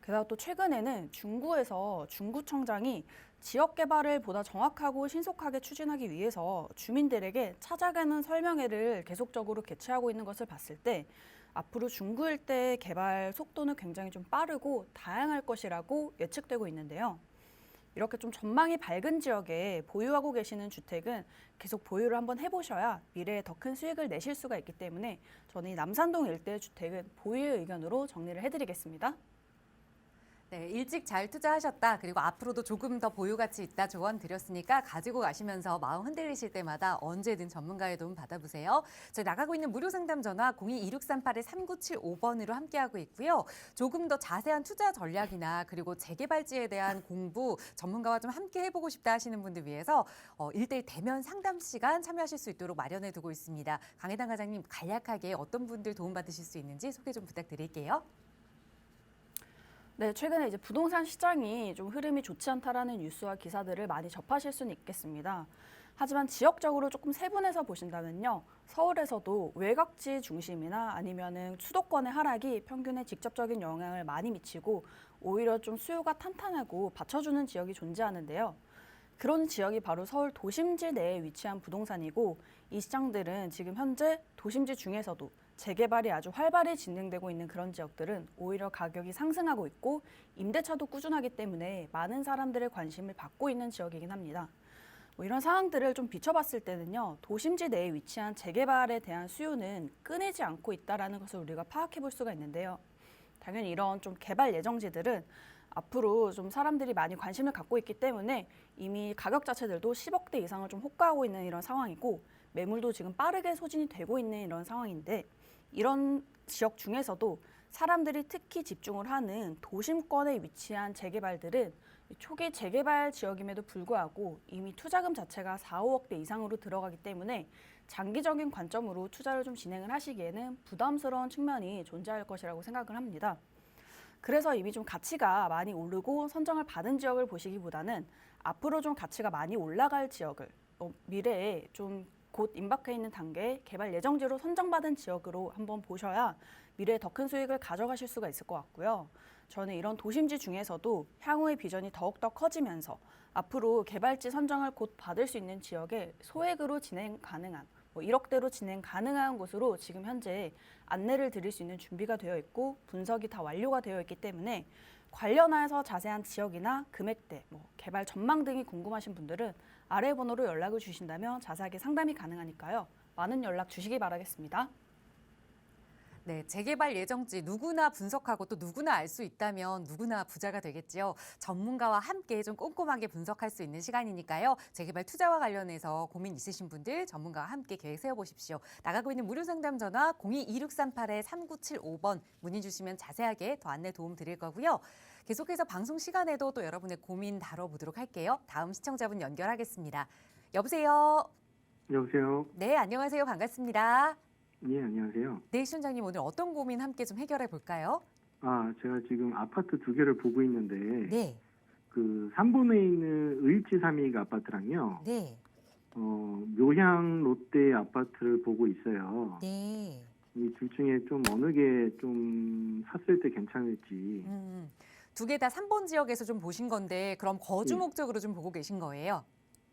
게다가 또 최근에는 중구에서 중구청장이 지역 개발을 보다 정확하고 신속하게 추진하기 위해서 주민들에게 찾아가는 설명회를 계속적으로 개최하고 있는 것을 봤을 때 앞으로 중구 일대의 개발 속도는 굉장히 좀 빠르고 다양할 것이라고 예측되고 있는데요. 이렇게 좀 전망이 밝은 지역에 보유하고 계시는 주택은 계속 보유를 한번 해보셔야 미래에 더 큰 수익을 내실 수가 있기 때문에 저는 이 남산동 일대의 주택은 보유의 의견으로 정리를 해드리겠습니다. 네, 일찍 잘 투자하셨다. 그리고 앞으로도 조금 더 보유 가치 있다 조언 드렸으니까 가지고 가시면서 마음 흔들리실 때마다 언제든 전문가의 도움 받아보세요. 저희 나가고 있는 무료 상담 전화 02-2638-3975번으로 함께하고 있고요. 조금 더 자세한 투자 전략이나 그리고 재개발지에 대한 공부 전문가와 좀 함께 해보고 싶다 하시는 분들 위해서 1대1 대면 상담 시간 참여하실 수 있도록 마련해 두고 있습니다. 강혜당 과장님 간략하게 어떤 분들 도움받으실 수 있는지 소개 좀 부탁드릴게요. 네, 최근에 이제 부동산 시장이 좀 흐름이 좋지 않다라는 뉴스와 기사들을 많이 접하실 수는 있겠습니다. 하지만 지역적으로 조금 세분해서 보신다면요. 서울에서도 외곽지 중심이나 아니면은 수도권의 하락이 평균에 직접적인 영향을 많이 미치고 오히려 좀 수요가 탄탄하고 받쳐주는 지역이 존재하는데요. 그런 지역이 바로 서울 도심지 내에 위치한 부동산이고 이 시장들은 지금 현재 도심지 중에서도 재개발이 아주 활발히 진행되고 있는 그런 지역들은 오히려 가격이 상승하고 있고 임대차도 꾸준하기 때문에 많은 사람들의 관심을 받고 있는 지역이긴 합니다. 이런 상황들을 좀 비춰봤을 때는요. 도심지 내에 위치한 재개발에 대한 수요는 끊이지 않고 있다는 것을 우리가 파악해 볼 수가 있는데요. 당연히 이런 좀 개발 예정지들은 앞으로 좀 사람들이 많이 관심을 갖고 있기 때문에 이미 가격 자체들도 10억대 이상을 좀 호가하고 있는 이런 상황이고 매물도 지금 빠르게 소진이 되고 있는 이런 상황인데 이런 지역 중에서도 사람들이 특히 집중을 하는 도심권에 위치한 재개발들은 초기 재개발 지역임에도 불구하고 이미 투자금 자체가 4, 5억대 이상으로 들어가기 때문에 장기적인 관점으로 투자를 좀 진행을 하시기에는 부담스러운 측면이 존재할 것이라고 생각을 합니다. 그래서 이미 좀 가치가 많이 오르고 선정을 받은 지역을 보시기보다는 앞으로 좀 가치가 많이 올라갈 지역을 미래에 좀 곧 임박해 있는 단계에 개발 예정지로 선정받은 지역으로 한번 보셔야 미래에 더 큰 수익을 가져가실 수가 있을 것 같고요. 저는 이런 도심지 중에서도 향후의 비전이 더욱더 커지면서 앞으로 개발지 선정을 곧 받을 수 있는 지역에 소액으로 진행 가능한 1억대로 진행 가능한 곳으로 지금 현재 안내를 드릴 수 있는 준비가 되어 있고 분석이 다 완료가 되어 있기 때문에 관련해서 자세한 지역이나 금액대, 개발 전망 등이 궁금하신 분들은 아래 번호로 연락을 주신다면 자세하게 상담이 가능하니까요. 많은 연락 주시기 바라겠습니다. 네, 재개발 예정지 누구나 분석하고 또 누구나 알 수 있다면 누구나 부자가 되겠지요. 전문가와 함께 좀 꼼꼼하게 분석할 수 있는 시간이니까요. 재개발 투자와 관련해서 고민 있으신 분들 전문가와 함께 계획 세워보십시오. 나가고 있는 무료 상담 전화 02-2638-3975번 문의 주시면 자세하게 더 안내 도움 드릴 거고요. 계속해서 방송 시간에도 또 여러분의 고민 다뤄보도록 할게요. 다음 시청자분 연결하겠습니다. 여보세요? 여보세요. 네, 안녕하세요. 반갑습니다. 예, 안녕하세요. 네, 시청자님 오늘 어떤 고민 함께 좀 해결해 볼까요? 제가 지금 아파트 두 개를 보고 있는데 네, 그 3번에 있는 의일지 3위 아파트랑요. 네, 묘향 롯데 아파트를 보고 있어요. 네. 이 둘 중에 좀 어느 게 좀 샀을 때 괜찮을지. 두 개 다 3번 지역에서 좀 보신 건데 그럼 거주 네. 목적으로 좀 보고 계신 거예요?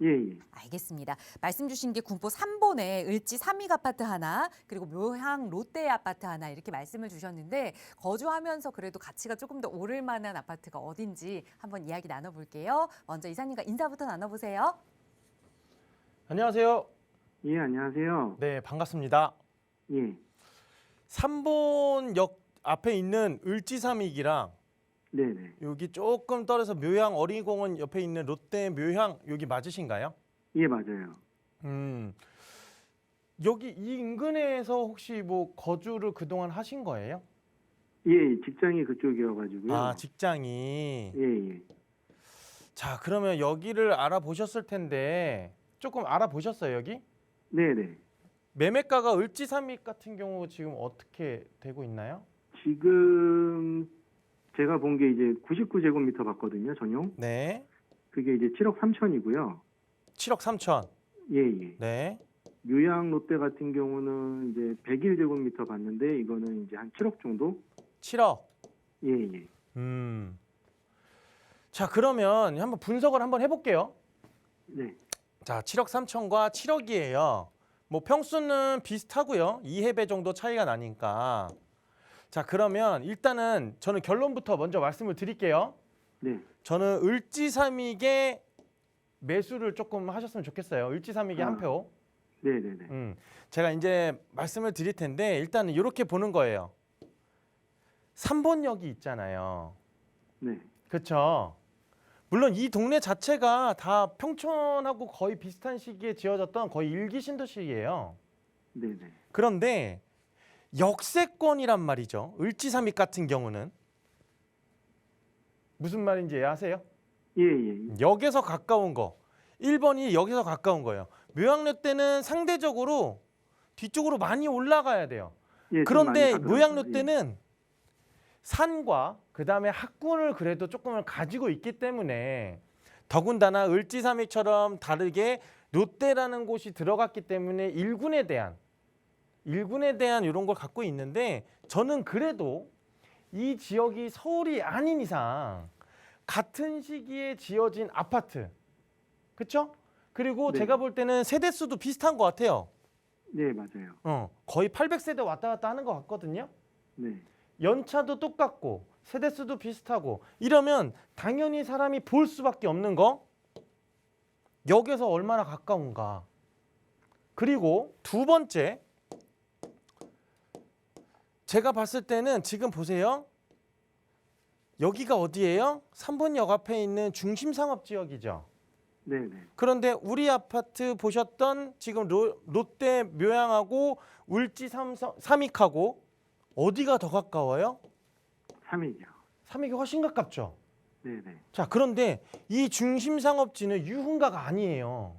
예, 예. 알겠습니다. 말씀 주신 게 군포 3번에 을지 삼익 아파트 하나, 그리고 묘향 롯데 아파트 하나 이렇게 말씀을 주셨는데 거주하면서 그래도 가치가 조금 더 오를 만한 아파트가 어딘지 한번 이야기 나눠볼게요. 먼저 이사님과 인사부터 나눠보세요. 안녕하세요. 예, 안녕하세요. 네, 반갑습니다. 예. 3번 역 앞에 있는 을지삼익이랑 네네. 여기 조금 떨어서 묘향 어린이공원 옆에 있는 롯데 묘향 여기 맞으신가요? 예, 맞아요. 여기 이 인근에서 혹시 뭐 거주를 그동안 하신 거예요? 예, 직장이 그쪽이어가지고요. 아, 직장이. 예, 예. 자, 그러면 여기를 알아보셨을 텐데 조금 알아보셨어요, 여기? 네네. 매매가가 을지삼익 같은 경우 지금 어떻게 되고 있나요? 지금 제가 본 게 이제 99제곱미터 봤거든요, 전용. 네. 그게 이제 7억 3천이고요. 7억 3천. 예, 예. 네. 묘양 롯데 같은 경우는 이제 101제곱미터 봤는데 이거는 이제 한 7억 정도? 7억. 예, 예. 자, 그러면 한번 분석을 한번 해볼게요. 네. 자, 7억 3천과 7억이에요. 뭐 평수는 비슷하고요. 2해배 정도 차이가 나니까. 자, 그러면 일단은 저는 결론부터 먼저 말씀을 드릴게요. 네. 저는 을지삼익의 매수를 조금 하셨으면 좋겠어요. 을지삼익의 한 표. 네네네. 제가 이제 말씀을 드릴 텐데 일단은 이렇게 보는 거예요. 3번역이 있잖아요. 네. 그렇죠. 물론 이 동네 자체가 다 평촌하고 거의 비슷한 시기에 지어졌던 거의 일기 신도시예요. 네네. 그런데 역세권이란 말이죠. 을지삼익 같은 경우는 무슨 말인지 아세요? 예, 예. 역에서 가까운 거. 1번이 역에서 가까운 거예요. 묘양롯데는 상대적으로 뒤쪽으로 많이 올라가야 돼요. 예, 좀 그런데 많이 묘양롯데는 산과 그다음에 학군을 그래도 조금은 가지고 있기 때문에 더군다나 을지삼익처럼 다르게 롯데라는 곳이 들어갔기 때문에 일군에 대한 이런 걸 갖고 있는데 저는 그래도 이 지역이 서울이 아닌 이상 같은 시기에 지어진 아파트, 그렇죠? 그리고 네. 제가 볼 때는 세대수도 비슷한 것 같아요. 네, 맞아요. 거의 800세대 왔다 갔다 하는 것 같거든요. 네. 연차도 똑같고 세대수도 비슷하고 이러면 당연히 사람이 볼 수밖에 없는 거 역에서 얼마나 가까운가. 그리고 두 번째 제가 봤을 때는 지금 보세요. 여기가 어디예요? 3번 역 앞에 있는 중심상업지역이죠. 네네. 그런데 우리 아파트 보셨던 지금 롯데 묘양하고 울지 삼익하고 어디가 더 가까워요? 3이죠. 삼익이 훨씬 가깝죠. 네네. 자, 그런데 이 중심상업지는 유흥가가 아니에요.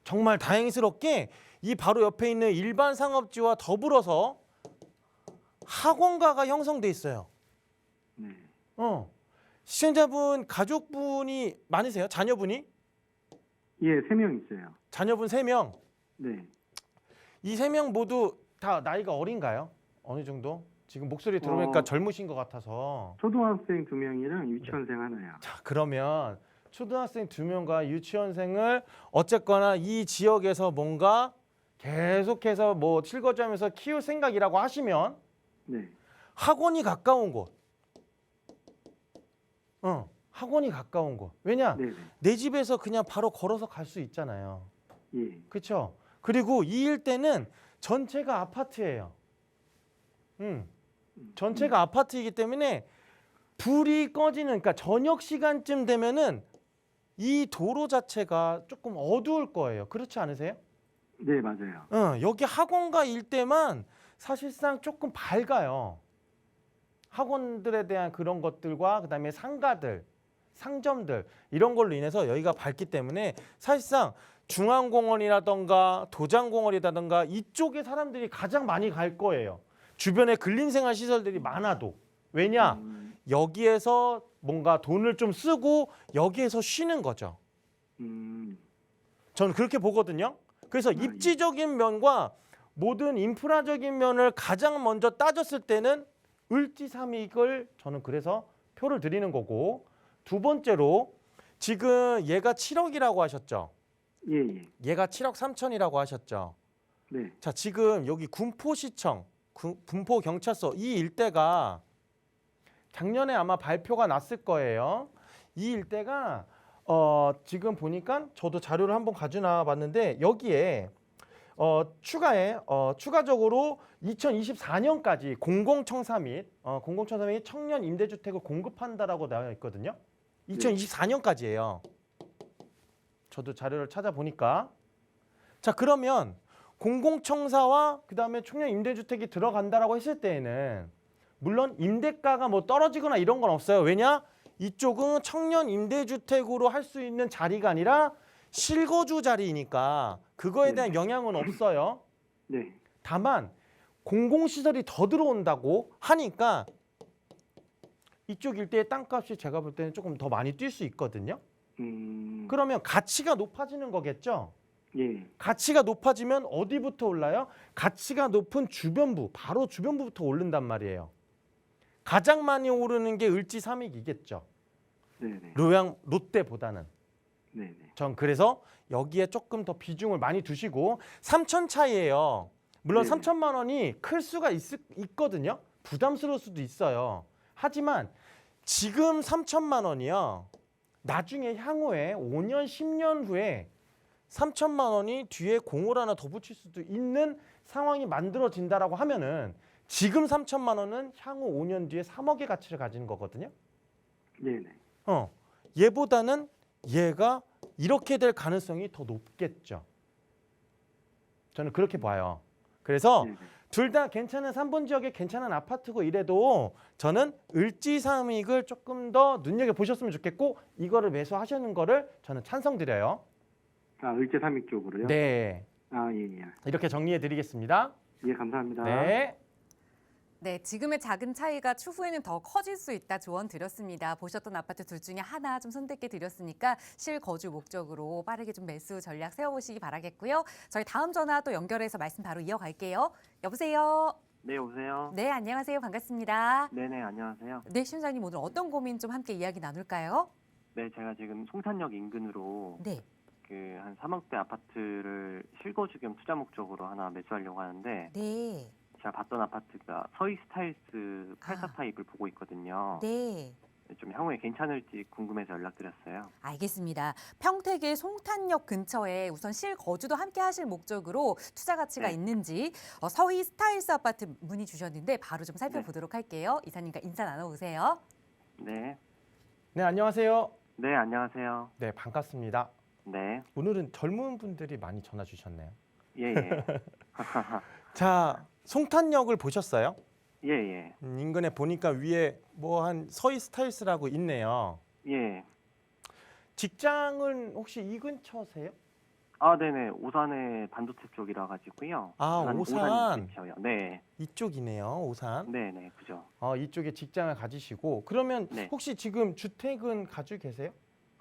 정말 다행스럽게 이 바로 옆에 있는 일반 상업지와 더불어서 학원가가 형성돼 있어요. 네. 시청자분 가족분이 많으세요? 자녀분이? 예, 3명 있어요. 자녀분 3명. 네. 이 3명 모두 다 나이가 어린가요? 어느 정도? 지금 목소리 들어보니까 젊으신 것 같아서. 초등학생 2명이랑 유치원생 하나요. 자, 그러면 초등학생 2명과 유치원생을 어쨌거나 이 지역에서 뭔가 계속해서 뭐 실거주하면서 키울 생각이라고 하시면 네. 학원이 가까운 곳. 학원이 가까운 곳. 왜냐? 네네. 내 집에서 그냥 바로 걸어서 갈 수 있잖아요. 예. 그렇죠? 그리고 이 일대는 전체가 아파트예요. 전체가 아파트이기 때문에 불이 꺼지는, 그러니까 저녁 시간쯤 되면은 이 도로 자체가 조금 어두울 거예요. 그렇지 않으세요? 네, 맞아요. 여기 학원가 일대만 사실상 조금 밝아요. 학원들에 대한 그런 것들과 그다음에 상가들, 상점들 이런 걸로 인해서 여기가 밝기 때문에 사실상 중앙공원이라던가 도장공원이라던가 이쪽에 사람들이 가장 많이 갈 거예요. 주변에 근린생활 시설들이 많아도. 왜냐? 여기에서 뭔가 돈을 좀 쓰고 여기에서 쉬는 거죠. 저는 그렇게 보거든요. 그래서 예. 입지적인 면과 모든 인프라적인 면을 가장 먼저 따졌을 때는 을지삼익을 저는 그래서 표를 드리는 거고, 두 번째로 지금 얘가 7억이라고 하셨죠. 예, 예. 얘가 7억 3천이라고 하셨죠. 네. 자, 지금 여기 군포시청, 군포경찰서 이 일대가 작년에 아마 발표가 났을 거예요. 이 일대가 지금 보니까 저도 자료를 한번 가져나 봤는데 여기에 추가적으로 2024년까지 공공청사 및 청년 임대주택을 공급한다라고 나와 있거든요. 2024년까지예요. 저도 자료를 찾아보니까. 자, 그러면 공공청사와 그다음에 청년 임대주택이 들어간다라고 했을 때에는 물론 임대가가 뭐 떨어지거나 이런 건 없어요. 왜냐? 이쪽은 청년 임대주택으로 할 수 있는 자리가 아니라 실거주 자리이니까 그거에 대한 영향은 없어요. 네. 다만 공공시설이 더 들어온다고 하니까 이쪽 일대의 땅값이 제가 볼 때는 조금 더 많이 뛸 수 있거든요. 그러면 가치가 높아지는 거겠죠. 예. 가치가 높아지면 어디부터 올라요? 가치가 높은 주변부, 바로 주변부부터 오른단 말이에요. 가장 많이 오르는 게 을지삼익이겠죠. 네네. 롯데보다는. 네네. 전 그래서 여기에 조금 더 비중을 많이 두시고 3천 차이예요. 물론 네. 3천만 원이 클 수가 있거든요. 부담스러울 수도 있어요. 하지만 지금 3천만 원이요. 나중에 향후에 5년, 10년 후에 3천만 원이 뒤에 공을 하나 더 붙일 수도 있는 상황이 만들어진다라고 하면은 지금 3천만 원은 향후 5년 뒤에 3억의 가치를 가지는 거거든요. 네네. 얘보다는 얘가 이렇게 될 가능성이 더 높겠죠. 저는 그렇게 봐요. 그래서 네네. 둘 다 괜찮은 3번 지역에 괜찮은 아파트고 이래도 저는 을지삼익을 조금 더 눈여겨보셨으면 좋겠고 이거를 매수하시는 거를 저는 찬성드려요. 아, 을지삼익 쪽으로요? 네. 아, 예, 예. 이렇게 정리해드리겠습니다. 예, 감사합니다. 네. 네, 지금의 작은 차이가 추후에는 더 커질 수 있다 조언 드렸습니다. 보셨던 아파트 둘 중에 하나 좀 선택해 드렸으니까 실거주 목적으로 빠르게 좀 매수 전략 세워보시기 바라겠고요. 저희 다음 전화 또 연결해서 말씀 바로 이어갈게요. 여보세요. 네, 여보세요? 네, 안녕하세요. 반갑습니다. 네네, 안녕하세요. 네, 시청자님 오늘 어떤 고민 좀 함께 이야기 나눌까요? 네, 제가 지금 송탄역 인근으로 네. 그 한 3억대 아파트를 실거주 겸 투자 목적으로 하나 매수하려고 하는데 네. 제가 봤던 아파트가 서희 스타일스 84 아. 타입을 보고 있거든요. 네. 좀 향후에 괜찮을지 궁금해서 연락드렸어요. 알겠습니다. 평택의 송탄역 근처에 우선 실거주도 함께 하실 목적으로 투자 가치가 네. 있는지 서희 스타일스 아파트 문의 주셨는데 바로 좀 살펴보도록 할게요. 이사님과 인사 나눠보세요. 네. 네, 안녕하세요. 네, 안녕하세요. 네, 반갑습니다. 네. 오늘은 젊은 분들이 많이 전화 주셨네요. 예, 예. 자, 송탄역을 보셨어요? 예, 예. 인근에 보니까 위에 뭐 한 서희 스타일스라고 있네요. 예. 직장은 혹시 이 근처세요? 아, 네네. 오산의 반도체 쪽이라 가지고요. 아, 오산. 근처요. 네. 이쪽이네요, 오산. 네네, 그죠. 이쪽에 직장을 가지시고 그러면 네. 혹시 지금 주택은 가지고 계세요?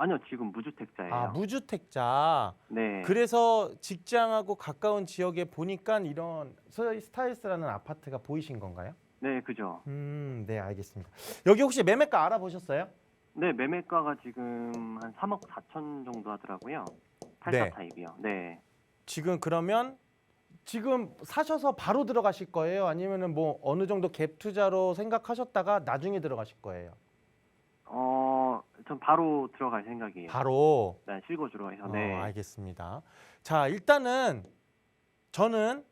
아니요, 지금 무주택자예요. 아, 무주택자. 네. 그래서 직장하고 가까운 지역에 보니까 이런 서희 스타일스라는 아파트가 보이신 건가요? 네, 그죠. 네, 알겠습니다. 여기 혹시 매매가 알아보셨어요? 네, 매매가가 지금 한 3억 4천 정도 하더라고요. 84 네. 타입이요. 네. 지금 그러면 지금 사셔서 바로 들어가실 거예요? 아니면은 뭐 어느 정도 갭 투자로 생각하셨다가 나중에 들어가실 거예요? 전 바로 들어갈 생각이에요. 바로. 네, 실거주로 해서. 네. 알겠습니다. 자, 일단은 저는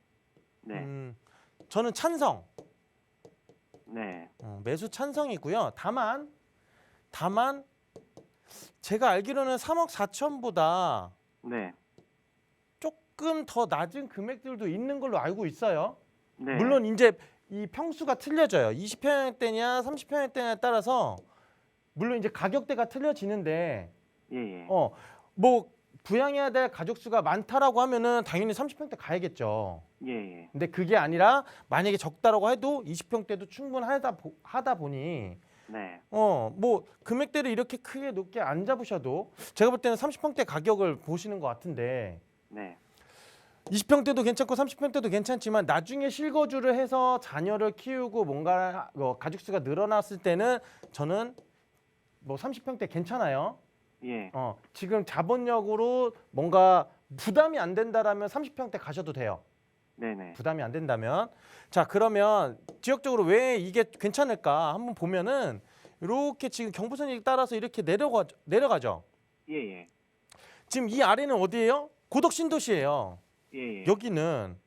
네. 저는 찬성. 네. 매수 찬성이고요. 다만 제가 알기로는 3억 4천보다 네. 조금 더 낮은 금액들도 있는 걸로 알고 있어요. 네. 물론 이제 이 평수가 틀려져요. 20평형대냐 30평형대냐에 따라서 물론 이제 가격대가 틀려지는데 예, 예. 뭐 부양해야 될 가족 수가 많다라고 하면은 당연히 30평대 가야겠죠. 예, 예. 근데 그게 아니라 만약에 적다라고 해도 20평대도 충분하다 보니 네. 뭐 금액대를 이렇게 크게 높게 안 잡으셔도 제가 볼 때는 30평대 가격을 보시는 것 같은데 네. 20평대도 괜찮고 30평대도 괜찮지만 나중에 실거주를 해서 자녀를 키우고 뭔가 가족 수가 늘어났을 때는 저는 뭐 30평대 괜찮아요. 예. 지금 자본력으로 뭔가 부담이 안 된다라면 30평대 가셔도 돼요. 네네. 부담이 안 된다면. 자, 그러면 지역적으로 왜 이게 괜찮을까 한번 보면은 이렇게 지금 경부선이 따라서 이렇게 내려가죠. 예예. 지금 이 아래는 어디예요? 고덕 신도시예요. 예예. 여기는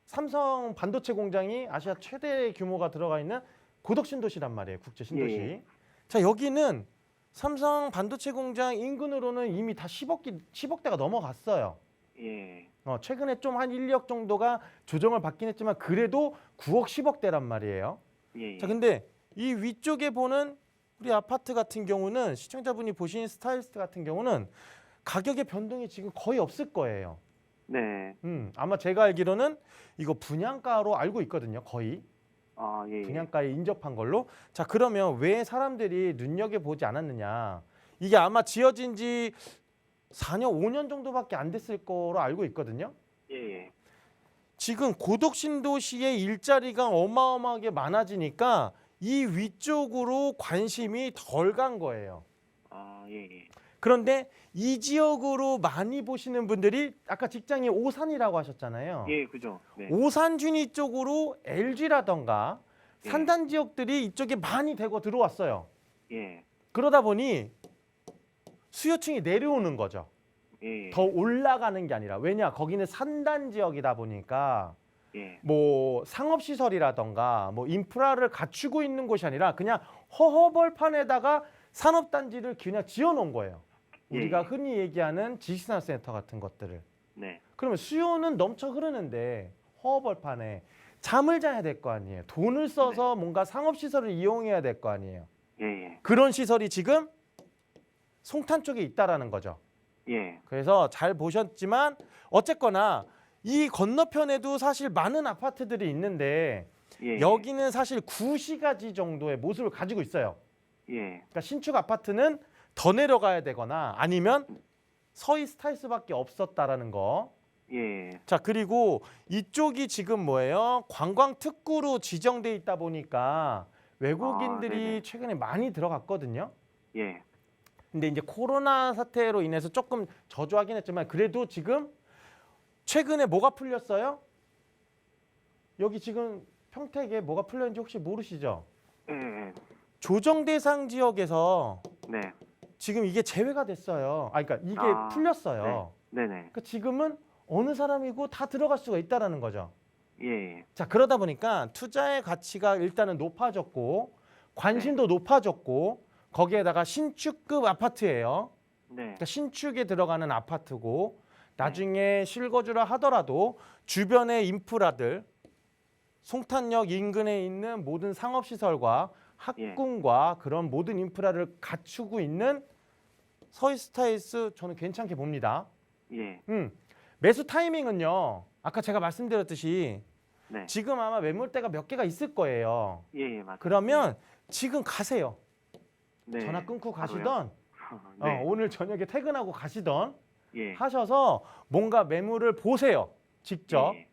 삼성 반도체 공장이 아시아 최대 규모가 들어가 있는 고덕 신도시란 말이에요. 국제 신도시. 예. 자, 여기는 삼성 반도체 공장 인근으로는 이미 다 10억대가 넘어갔어요. 예. 최근에 좀 한 1, 2억 정도가 조정을 받긴 했지만 그래도 9억, 10억대란 말이에요. 예. 자, 근데 이 위쪽에 보는 우리 아파트 같은 경우는 시청자분이 보신 스타일리스트 같은 경우는 가격의 변동이 지금 거의 없을 거예요. 네. 아마 제가 알기로는 이거 분양가로 알고 있거든요. 거의 아, 예. 분양가에 인접한 걸로. 자, 그러면 왜 사람들이 눈여겨보지 않았느냐. 이게 아마 지어진 지 4년, 5년 정도밖에 안 됐을 거로 알고 있거든요. 예. 지금 고덕 신도시의 일자리가 어마어마하게 많아지니까 이 위쪽으로 관심이 덜 간 거예요. 아, 예. 그런데 이 지역으로 많이 보시는 분들이 아까 직장이 오산이라고 하셨잖아요. 예, 그죠. 네. 오산 준위 쪽으로 LG라던가 예. 산단 지역들이 이쪽에 많이 대거 들어왔어요. 예. 그러다 보니 수요층이 내려오는 거죠. 예. 더 올라가는 게 아니라. 왜냐? 거기는 산단 지역이다 보니까 예. 뭐 상업시설이라던가 뭐 인프라를 갖추고 있는 곳이 아니라 그냥 허허벌판에다가 산업단지를 그냥 지어놓은 거예요. 우리가 예. 흔히 얘기하는 지식산업센터 같은 것들을. 네. 그러면 수요는 넘쳐 흐르는데 허허벌판에 잠을 자야 될 거 아니에요. 돈을 써서 뭔가 상업시설을 이용해야 될 거 아니에요. 예. 그런 시설이 지금 송탄 쪽에 있다라는 거죠. 예. 그래서 잘 보셨지만 어쨌거나 이 건너편에도 사실 많은 아파트들이 있는데 예. 여기는 사실 구시가지 정도의 모습을 가지고 있어요. 예. 그러니까 신축 아파트는 더 내려가야 되거나 아니면 서 있을 수밖에 없었다라는 거. 예. 자, 그리고 이쪽이 지금 뭐예요? 관광 특구로 지정돼 있다 보니까 외국인들이 네네. 최근에 많이 들어갔거든요. 예. 근데 이제 코로나 사태로 인해서 조금 저조하긴 했지만 그래도 지금 최근에 뭐가 풀렸어요? 여기 지금 평택에 뭐가 풀렸는지 혹시 모르시죠? 예. 조정 대상 지역에서 네. 지금 이게 제외가 됐어요. 그러니까 이게 아, 풀렸어요. 네네. 그러니까 지금은 어느 사람이고 다 들어갈 수가 있다라는 거죠. 예. 자, 그러다 보니까 투자의 가치가 일단은 높아졌고 관심도 높아졌고 거기에다가 신축급 아파트예요. 네. 그러니까 신축에 들어가는 아파트고 나중에 실거주를 하더라도 주변의 인프라들 송탄역 인근에 있는 모든 상업시설과 학군과 그런 모든 인프라를 갖추고 있는 서희스타일스 저는 괜찮게 봅니다. 예. 매수 타이밍은요. 아까 제가 말씀드렸듯이 네. 지금 아마 매물대가 몇 개가 있을 거예요. 예, 맞아요. 그러면 지금 가세요. 네. 전화 끊고 바로요? 가시던 네. 오늘 저녁에 퇴근하고 가시던 예. 하셔서 뭔가 매물을 보세요. 직접 예.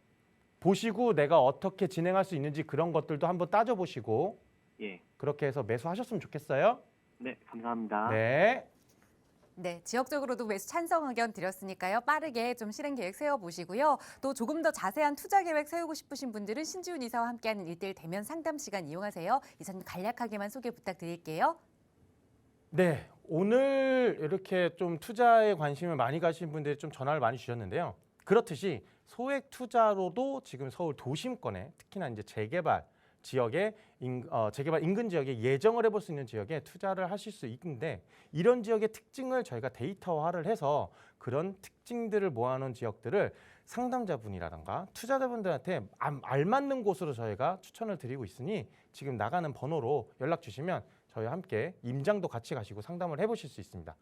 보시고 내가 어떻게 진행할 수 있는지 그런 것들도 한번 따져보시고 예. 그렇게 해서 매수하셨으면 좋겠어요. 네, 감사합니다. 네. 네, 지역적으로도 매수 찬성 의견 드렸으니까요. 빠르게 좀 실행 계획 세워보시고요. 또 조금 더 자세한 투자 계획 세우고 싶으신 분들은 신지훈 이사와 함께하는 1:1 대면 상담 시간 이용하세요. 이사님 간략하게만 소개 부탁드릴게요. 네, 오늘 이렇게 좀 투자에 관심을 많이 가신 분들이 좀 전화를 많이 주셨는데요. 그렇듯이 소액 투자로도 지금 서울 도심권에 특히나 이제 재개발 지역에 재개발 인근 지역에 예정을 해볼 수 있는 지역에 투자를 하실 수 있는데 이런 지역의 특징을 저희가 데이터화를 해서 그런 특징들을 모아놓은 지역들을 상담자분이라든가 투자자분들한테 알맞는 곳으로 저희가 추천을 드리고 있으니 지금 나가는 번호로 연락 주시면 저희와 함께 임장도 같이 가시고 상담을 해보실 수 있습니다.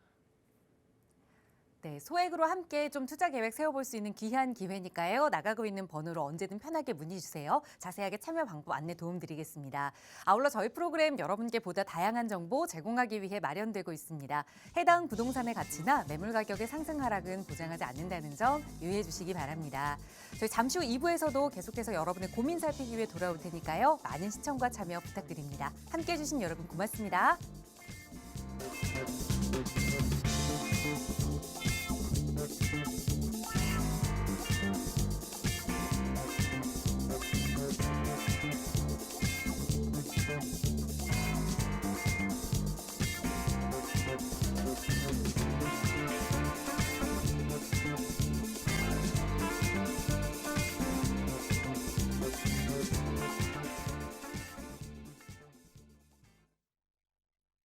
네, 소액으로 함께 좀 투자 계획 세워볼 수 있는 귀한 기회니까요. 나가고 있는 번호로 언제든 편하게 문의 주세요. 자세하게 참여 방법 안내 도움드리겠습니다. 아울러 저희 프로그램 여러분께 보다 다양한 정보 제공하기 위해 마련되고 있습니다. 해당 부동산의 가치나 매물 가격의 상승 하락은 보장하지 않는다는 점 유의해 주시기 바랍니다. 저희 잠시 후 2부에서도 계속해서 여러분의 고민 살피기 위해 돌아올 테니까요. 많은 시청과 참여 부탁드립니다. 함께해 주신 여러분 고맙습니다.